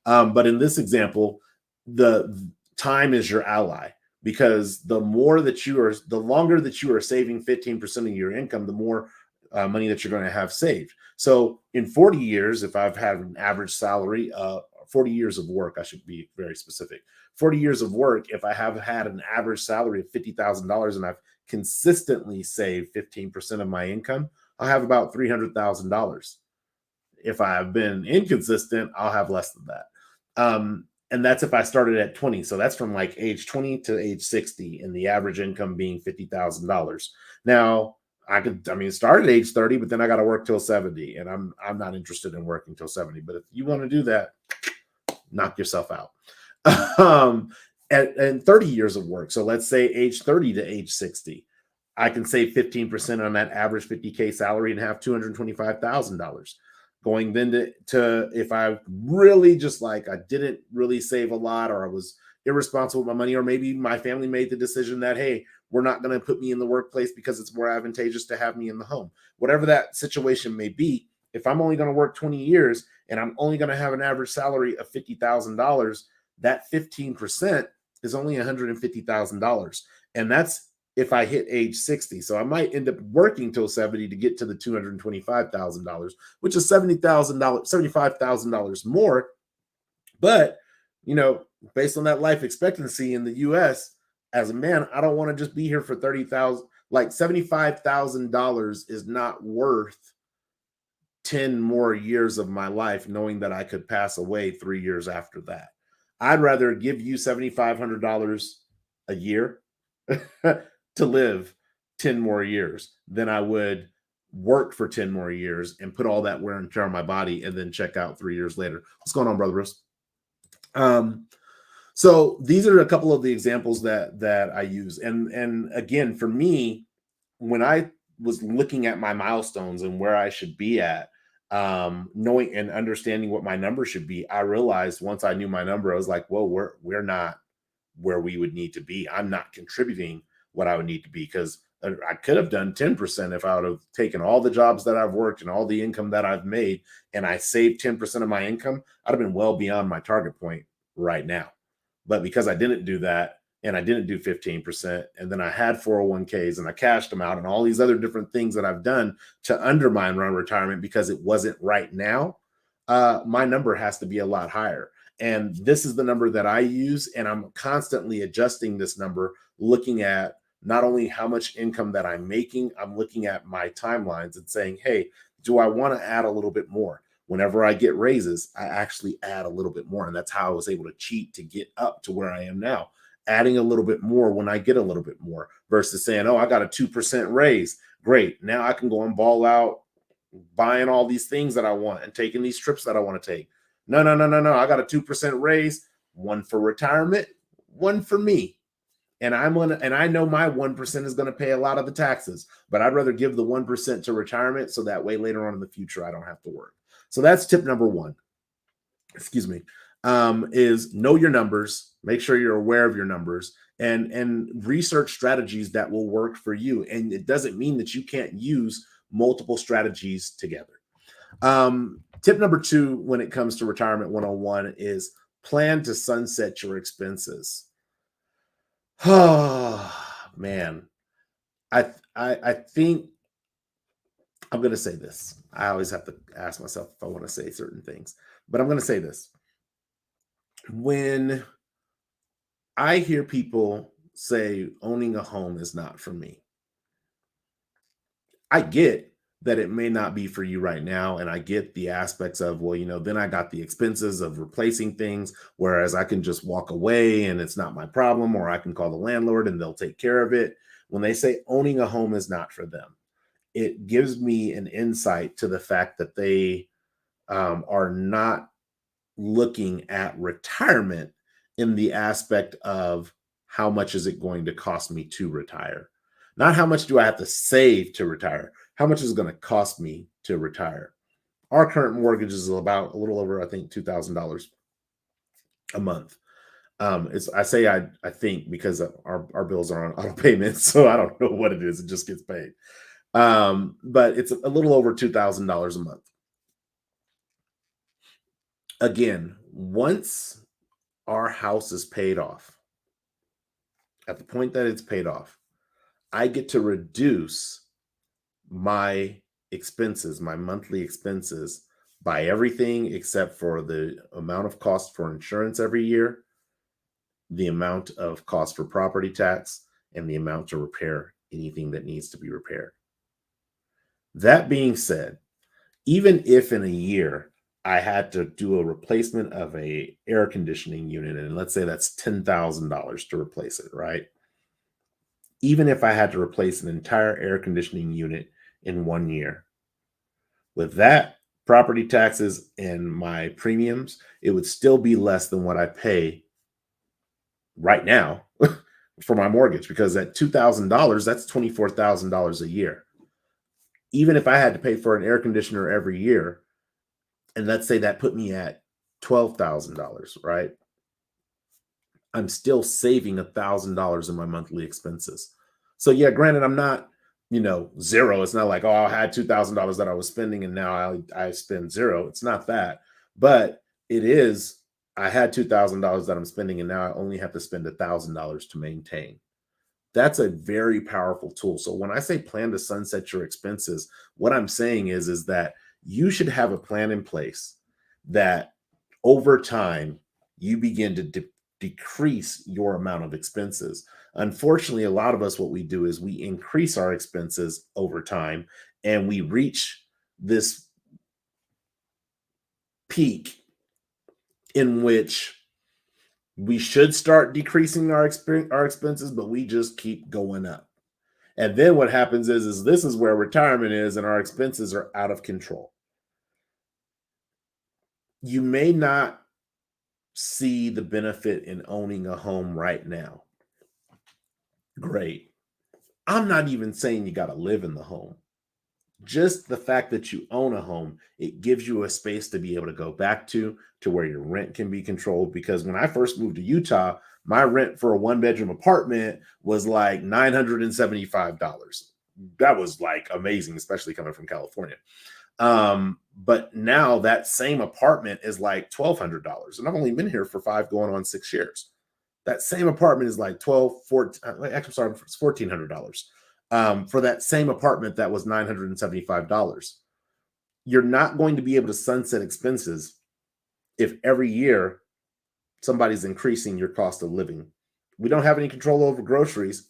But in this example, the time is your ally, because the longer that you are saving 15% of your income, the more money that you're going to have saved. So in 40 years, if I've had an average salary, 40 years of work, I should be very specific, 40 years of work, if I have had an average salary of $50,000 and I've consistently saved 15% of my income, I'll have about $300,000. If I've been inconsistent, I'll have less than that. And that's if I started at 20. So that's from like age 20 to age 60, and the average income being $50,000. Now, start at age 30, but then I got to work till 70, and I'm not interested in working till 70. But if you want to do that, knock yourself out. And 30 years of work. So let's say age 30 to age 60, I can save 15% on that average 50K salary and have $225,000. Going then to if I really just like I didn't really save a lot, or I was irresponsible with my money, or maybe my family made the decision that, hey, we're not going to put me in the workplace because it's more advantageous to have me in the home. Whatever that situation may be, if I'm only going to work 20 years and I'm only going to have an average salary of $50,000, that 15% is only $150,000. And that's if I hit age 60. So I might end up working till 70 to get to the $225,000, which is $75,000 more. But, based on that life expectancy in the US, as a man, I don't want to just be here for 30,000. Like $75,000 is not worth 10 more years of my life, knowing that I could pass away 3 years after that. I'd rather give you $7,500 a year to live 10 more years than I would work for 10 more years and put all that wear and tear on my body and then check out 3 years later. What's going on, Brother Bruce? So these are a couple of the examples that I use. And again, for me, when I was looking at my milestones and where I should be at, knowing and understanding what my number should be, I realized once I knew my number, I was like, whoa, we're not where we would need to be. I'm not contributing what I would need to be, because I could have done 10% if I would have taken all the jobs that I've worked and all the income that I've made, and I saved 10% of my income. I'd have been well beyond my target point right now. But because I didn't do that, and I didn't do 15%, and then I had 401ks and I cashed them out and all these other different things that I've done to undermine my retirement because it wasn't right now, my number has to be a lot higher. And this is the number that I use, and I'm constantly adjusting this number, looking at not only how much income that I'm making, I'm looking at my timelines and saying, hey, do I want to add a little bit more? Whenever I get raises, I actually add a little bit more. And that's how I was able to cheat to get up to where I am now, adding a little bit more when I get a little bit more, versus saying, oh, I got a 2% raise. Great. Now I can go and ball out buying all these things that I want and taking these trips that I want to take. No. I got a 2% raise, one for retirement, one for me. And I know my 1% is going to pay a lot of the taxes, but I'd rather give the 1% to retirement so that way later on in the future, I don't have to work. So that's tip number one. Excuse me. Is know your numbers, make sure you're aware of your numbers, and research strategies that will work for you. And it doesn't mean that you can't use multiple strategies together. Tip number two, when it comes to retirement 101, is plan to sunset your expenses. Oh man, I think I'm going to say this. I always have to ask myself if I want to say certain things, but I'm going to say this. When I hear people say owning a home is not for me, I get that it may not be for you right now. And I get the aspects of, well, then I got the expenses of replacing things, whereas I can just walk away and it's not my problem, or I can call the landlord and they'll take care of it. When they say owning a home is not for them, it gives me an insight to the fact that they are not looking at retirement in the aspect of how much is it going to cost me to retire? Not how much do I have to save to retire? How much is it going to cost me to retire? Our current mortgage is about a little over, I think, $2,000 a month. It's I think because our bills are on auto payments, so I don't know what it is. It just gets paid. But it's a little over $2,000 a month. Again, once our house is paid off, at the point that it's paid off, I get to reduce my expenses, my monthly expenses, by everything except for the amount of cost for insurance every year, the amount of cost for property tax, and the amount to repair anything that needs to be repaired. That being said, even if in a year I had to do a replacement of a air conditioning unit, and let's say that's $10,000 to replace it, right? Even if I had to replace an entire air conditioning unit in 1 year, with that, property taxes and my premiums, it would still be less than what I pay right now for my mortgage, because at $2,000, that's $24,000 a year. Even if I had to pay for an air conditioner every year, and let's say that put me at $12,000, right? I'm still saving $1,000 in my monthly expenses. So yeah, granted, I'm not, zero. It's not like, oh, I had $2,000 that I was spending and now I spend zero. It's not that, but it is. I had $2,000 that I'm spending and now I only have to spend $1,000 to maintain. That's a very powerful tool. So when I say plan to sunset your expenses, what I'm saying is that you should have a plan in place that over time you begin to decrease your amount of expenses. Unfortunately, a lot of us, what we do is we increase our expenses over time and we reach this peak in which we should start decreasing our expenses, but we just keep going up. And then what happens is this is where retirement is, and our expenses are out of control. You may not see the benefit in owning a home right now. Great. I'm not even saying you got to live in the home. Just the fact that you own a home, it gives you a space to be able to go back to where your rent can be controlled. Because when I first moved to Utah, my rent for a 1-bedroom apartment was like $975. That was like amazing, especially coming from California. But now that same apartment is like $1,200, and I've only been here for 5 going on 6 years. That same apartment is like 12, 14, actually, sorry, it's $1,400. For that same apartment that was $975. You're not going to be able to sunset expenses if every year somebody's increasing your cost of living. We don't have any control over groceries.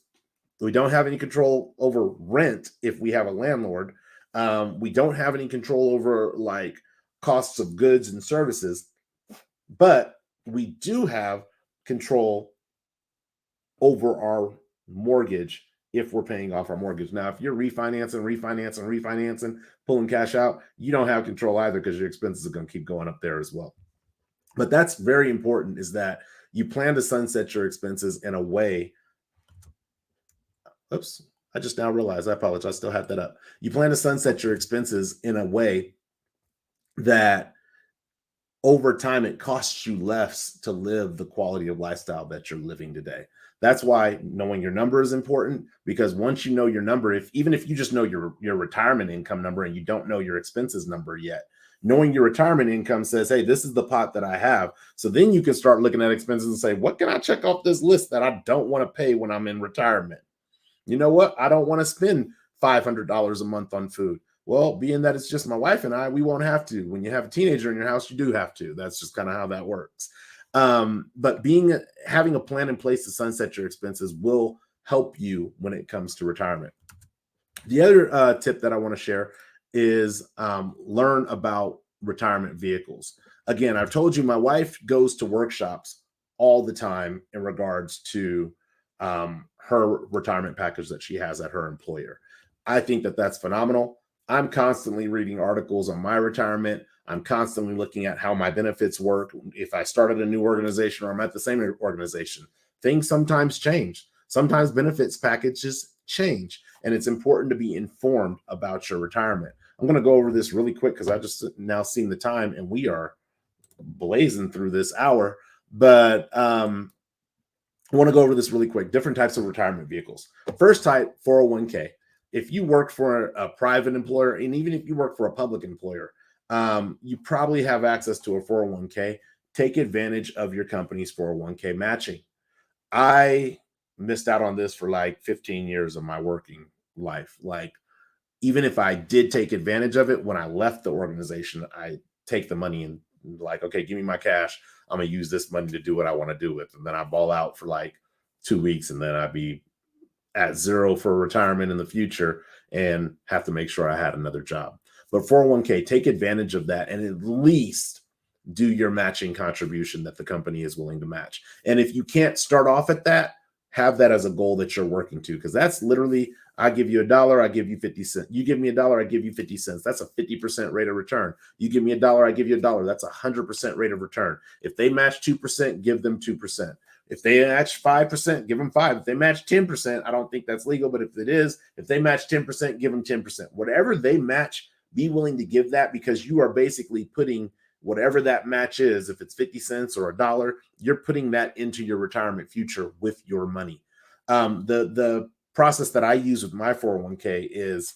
We don't have any control over rent if we have a landlord. We don't have any control over like costs of goods and services, but we do have control over our mortgage if we're paying off our mortgage. Now, if you're refinancing, pulling cash out, you don't have control either, because your expenses are going to keep going up there as well. But that's very important, is that you plan to sunset your expenses in a way. Oops, I just now realized, I apologize, I still had that up. You plan to sunset your expenses in a way that over time it costs you less to live the quality of lifestyle that you're living today. That's why knowing your number is important, because once you know your number, even if you just know your retirement income number and you don't know your expenses number yet, knowing your retirement income says, hey, this is the pot that I have. So then you can start looking at expenses and say, what can I check off this list that I don't want to pay when I'm in retirement? You know what? I don't want to spend $500 a month on food. Well, being that it's just my wife and I, we won't have to. When you have a teenager in your house, you do have to. That's just kind of how that works. But having a plan in place to sunset your expenses will help you when it comes to retirement. The other tip that I want to share is learn about retirement vehicles. Again, I've told you my wife goes to workshops all the time in regards to her retirement package that she has at her employer. I think that that's phenomenal. I'm constantly reading articles on my retirement. I'm constantly looking at how my benefits work. If I started a new organization or I'm at the same organization, things sometimes change. Sometimes benefits packages change, and it's important to be informed about your retirement. I'm going to go over this really quick because I just now seen the time and we are blazing through this hour. But I want to go over this really quick. Different types of retirement vehicles. First type, 401k. If you work for a private employer, and even if you work for a public employer, you probably have access to a 401k. Take advantage of your company's 401k matching. I missed out on this for like 15 years of my working life. Like, even if I did take advantage of it, when I left the organization, I take the money and like, okay, give me my cash. I'm gonna use this money to do what I want to do with. And then I ball out for like 2 weeks, and then I'd be at zero for retirement in the future and have to make sure I had another job. But 401k, take advantage of that and at least do your matching contribution that the company is willing to match. And if you can't start off at that, have that as a goal that you're working to, because that's literally, I give you $1, I give you 50 cents. You give me $1, I give you 50 cents. That's a 50% rate of return. You give me $1, I give you $1. That's a 100% rate of return. If they match 2%, give them 2%. If they match 5%, give them 5. If they match 10%, I don't think that's legal, but if it is, if they match 10%, give them 10%. Whatever they match, be willing to give that, because you are basically putting whatever that match is, if it's 50 cents or $1, you're putting that into your retirement future with your money. The process that I use with my 401k is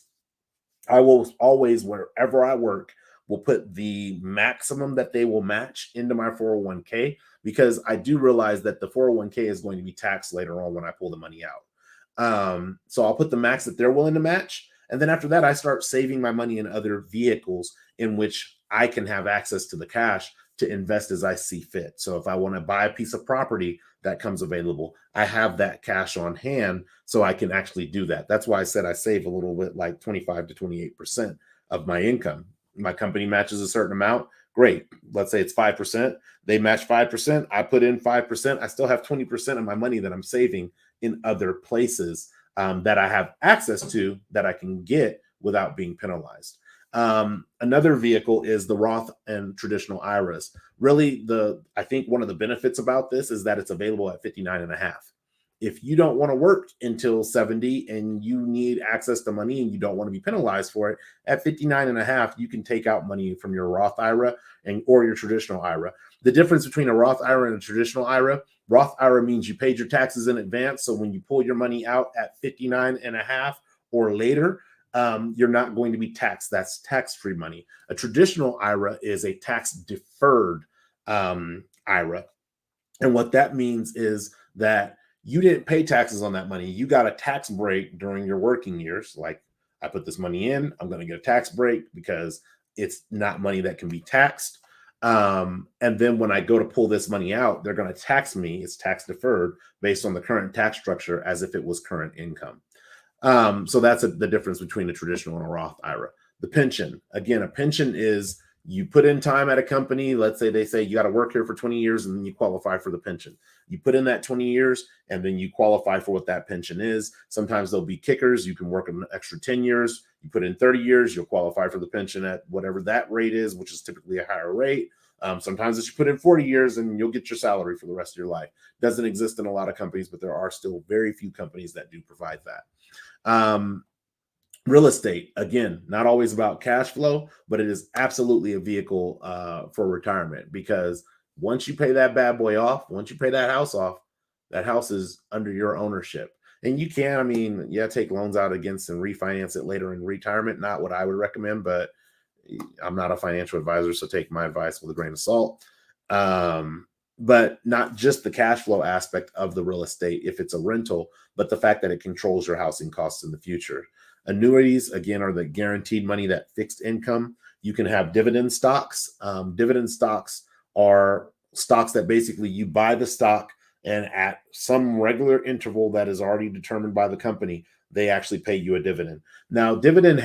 I will always, wherever I work, will put the maximum that they will match into my 401k, because I do realize that the 401k is going to be taxed later on when I pull the money out. So I'll put the max that they're willing to match. And then after that, I start saving my money in other vehicles in which I can have access to the cash to invest as I see fit. So if I want to buy a piece of property that comes available, I have that cash on hand so I can actually do that. That's why I said I save a little bit, like 25 to 28% of my income. My company matches a certain amount. Great. Let's say it's 5%. They match 5%. I put in 5%. I still have 20% of my money that I'm saving in other places that I have access to, that I can get without being penalized. Another vehicle is the Roth and traditional IRAs. Really, I think one of the benefits about this is that it's available at 59 and a half. If you don't want to work until 70 and you need access to money and you don't want to be penalized for it, at 59 and a half, you can take out money from your Roth IRA or your traditional IRA. The difference between a Roth IRA and a traditional IRA, Roth IRA means you paid your taxes in advance. So when you pull your money out at 59 and a half or later, you're not going to be taxed. That's tax-free money. A traditional IRA is a tax-deferred IRA. And what that means is that you didn't pay taxes on that money. You got a tax break during your working years. Like, I put this money in, I'm going to get a tax break because it's not money that can be taxed. And then when I go to pull this money out, they're going to tax me. It's tax deferred based on the current tax structure as if it was current income. So that's the difference between a traditional and a Roth IRA. The pension, again, a pension is you put in time at a company. Let's say they say you got to work here for 20 years and then you qualify for the pension. You put in that 20 years and then you qualify for what that pension is. Sometimes there'll be kickers. You can work an extra 10 years. You put in 30 years, you'll qualify for the pension at whatever that rate is, which is typically a higher rate. Sometimes if you put in 40 years and you'll get your salary for the rest of your life. Doesn't exist in a lot of companies, but there are still very few companies that do provide that. Real estate, again, not always about cash flow, but it is absolutely a vehicle for retirement, because once you pay that bad boy off, once you pay that house off, that house is under your ownership. And you can, take loans out against and refinance it later in retirement. Not what I would recommend, but I'm not a financial advisor, so take my advice with a grain of salt. But not just the cash flow aspect of the real estate if it's a rental, but the fact that it controls your housing costs in the future. Annuities, again, are the guaranteed money, that fixed income. You can have dividend stocks. Dividend stocks are stocks that basically you buy the stock, and at some regular interval that is already determined by the company, they actually pay you a dividend. Now, dividend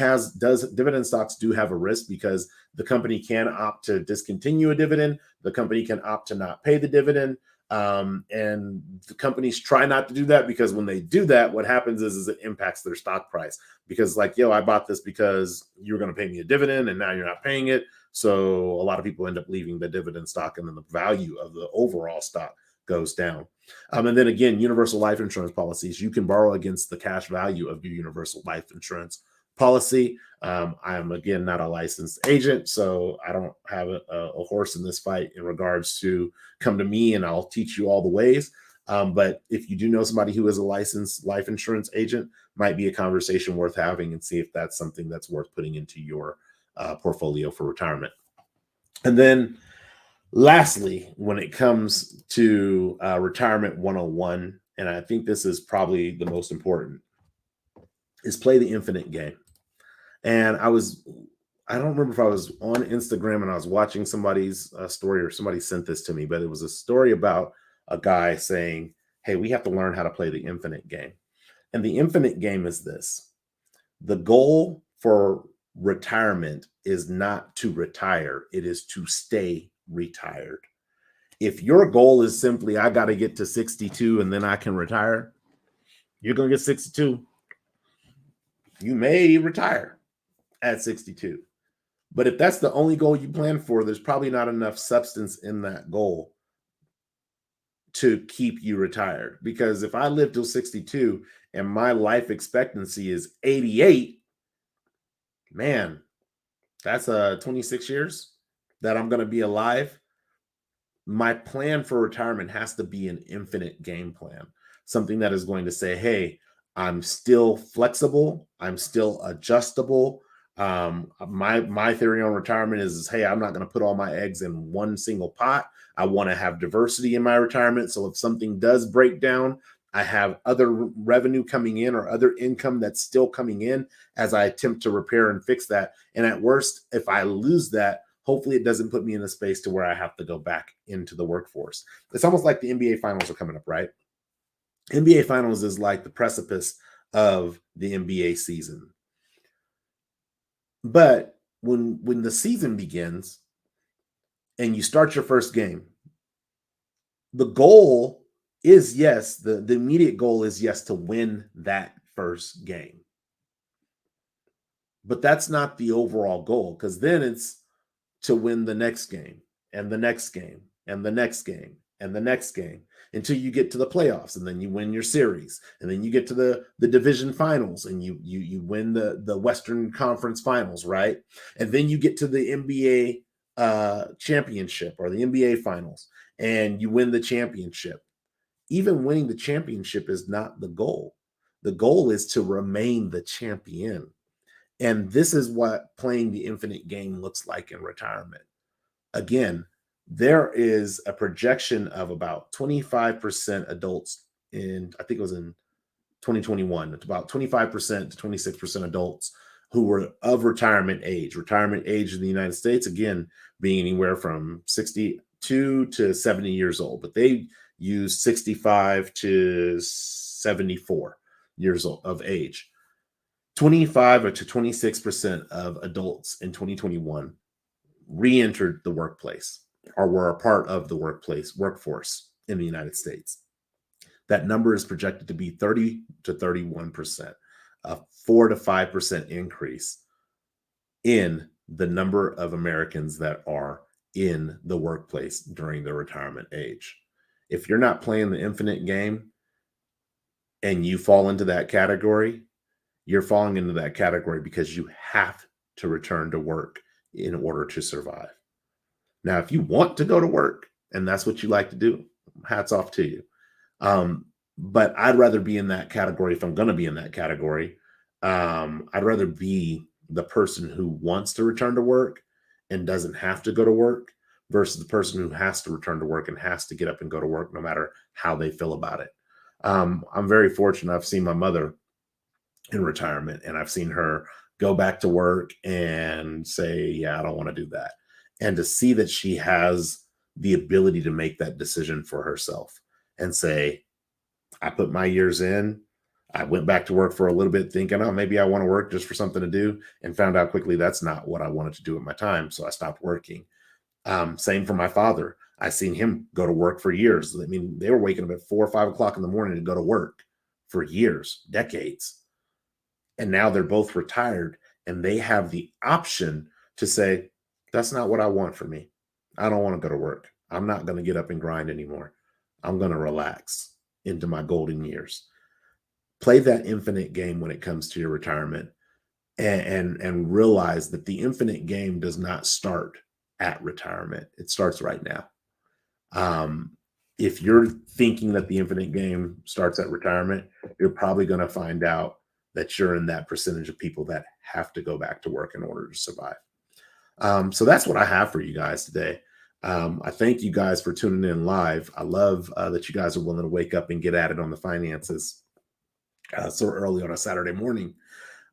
stocks do have a risk, because the company can opt to discontinue a dividend. The company can opt to not pay the dividend. And the companies try not to do that, because when they do that, what happens is it impacts their stock price. Because like, yo, I bought this because you were going to pay me a dividend and now you're not paying it. So a lot of people end up leaving the dividend stock, and then the value of the overall stock goes down. And then again, universal life insurance policies, you can borrow against the cash value of your universal life insurance policy. I'm again not a licensed agent, so I don't have a horse in this fight in regards to come to me and I'll teach you all the ways. But if you do know somebody who is a licensed life insurance agent, might be a conversation worth having, and see if that's something that's worth putting into your portfolio for retirement. And then lastly, when it comes to retirement 101, and I think this is probably the most important, is play the infinite game. And I don't remember if I was on Instagram and I was watching somebody's story, or somebody sent this to me, but it was a story about a guy saying, hey, we have to learn how to play the infinite game. And the infinite game is this: the goal for retirement is not to retire, it is to stay retired. If your goal is simply, I got to get to 62 and then I can retire, you're going to get 62. You may retire at 62. But if that's the only goal you plan for, there's probably not enough substance in that goal to keep you retired. Because if I live till 62 and my life expectancy is 88, man, that's 26 years that I'm going to be alive. My plan for retirement has to be an infinite game plan, something that is going to say, hey, I'm still flexible, I'm still adjustable. My theory on retirement is, hey, I'm not going to put all my eggs in one single pot. I want to have diversity in my retirement. So if something does break down, I have other revenue coming in, or other income that's still coming in as I attempt to repair and fix that. And at worst, if I lose that, hopefully it doesn't put me in a space to where I have to go back into the workforce. It's almost like the NBA finals are coming up, right? NBA finals is like the precipice of the NBA season. But when the season begins and you start your first game, the goal is, yes, the immediate goal is, yes, to win that first game. But that's not the overall goal, because then it's to win the next game and the next game and the next game and the next game until you get to the playoffs, and then you win your series, and then you get to the division finals and you win the Western Conference Finals, right? And then you get to the NBA championship, or the NBA finals, and you win the championship. Even winning the championship is not the goal. The goal is to remain the champion. And this is what playing the infinite game looks like in retirement. Again, there is a projection of about 25% adults I think it was in 2021, it's about 25% to 26% adults who were of retirement age. Retirement age in the United States, again, being anywhere from 62 to 70 years old, but they use 65 to 74 years old of age. 25 to 26% of adults in 2021 re-entered the workplace, or were a part of the workforce in the United States. That number is projected to be 30 to 31%, a 4 to 5% increase in the number of Americans that are in the workplace during their retirement age. If you're not playing the infinite game and you fall into that category, you're falling into that category because you have to return to work in order to survive. Now, if you want to go to work and that's what you like to do, hats off to you. But I'd rather be in that category. If I'm going to be in that category, I'd rather be the person who wants to return to work and doesn't have to go to work, versus the person who has to return to work and has to get up and go to work no matter how they feel about it. I'm very fortunate. I've seen my mother in retirement, and I've seen her go back to work and say, yeah, I don't want to do that. And to see that she has the ability to make that decision for herself and say, I put my years in, I went back to work for a little bit thinking, oh, maybe I want to work just for something to do, and found out quickly that's not what I wanted to do at my time. So I stopped working. Same for my father. I seen him go to work for years. I mean, they were waking up at 4 or 5 o'clock in the morning to go to work for years, decades. And now they're both retired and they have the option to say, that's not what I want for me. I don't want to go to work. I'm not going to get up and grind anymore. I'm going to relax into my golden years. Play that infinite game when it comes to your retirement, and realize that the infinite game does not start at retirement. It starts right now. If you're thinking that the infinite game starts at retirement, you're probably going to find out that you're in that percentage of people that have to go back to work in order to survive. So that's what I have for you guys today. I thank you guys for tuning in live. I love that you guys are willing to wake up and get at it on the finances so early on a Saturday morning.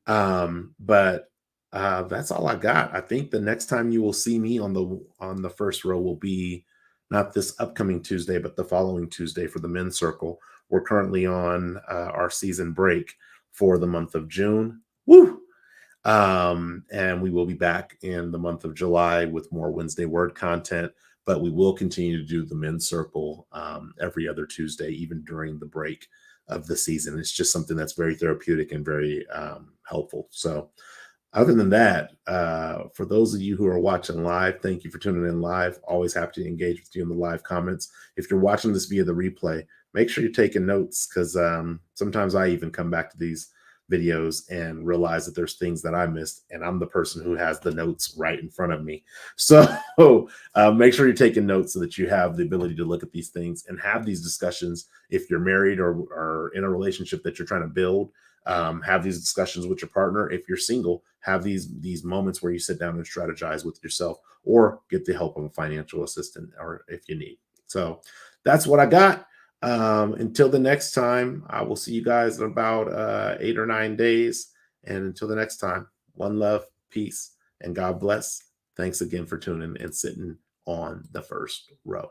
But that's all I got. I think the next time you will see me on the first row will be not this upcoming Tuesday, but the following Tuesday for the men's circle. We're currently on our season break for the month of June. Woo! And we will be back in the month of July with more Wednesday word content, but we will continue to do the men's circle every other Tuesday, even during the break of the season. It's just something that's very therapeutic and very helpful. So other than that, for those of you who are watching live, thank you for tuning in live. Always happy to engage with you in the live comments. If you're watching this via the replay, make sure you're taking notes, because sometimes I even come back to these videos and realize that there's things that I missed, and I'm the person who has the notes right in front of me. So make sure you're taking notes so that you have the ability to look at these things and have these discussions. If you're married or in a relationship that you're trying to build, have these discussions with your partner. If you're single, have these moments where you sit down and strategize with yourself, or get the help of a financial assistant, or if you need. So that's what I got. Until the next time, I will see you guys in about 8 or 9 days. And until the next time, one love, peace, and God bless. Thanks again for tuning and sitting on the first row.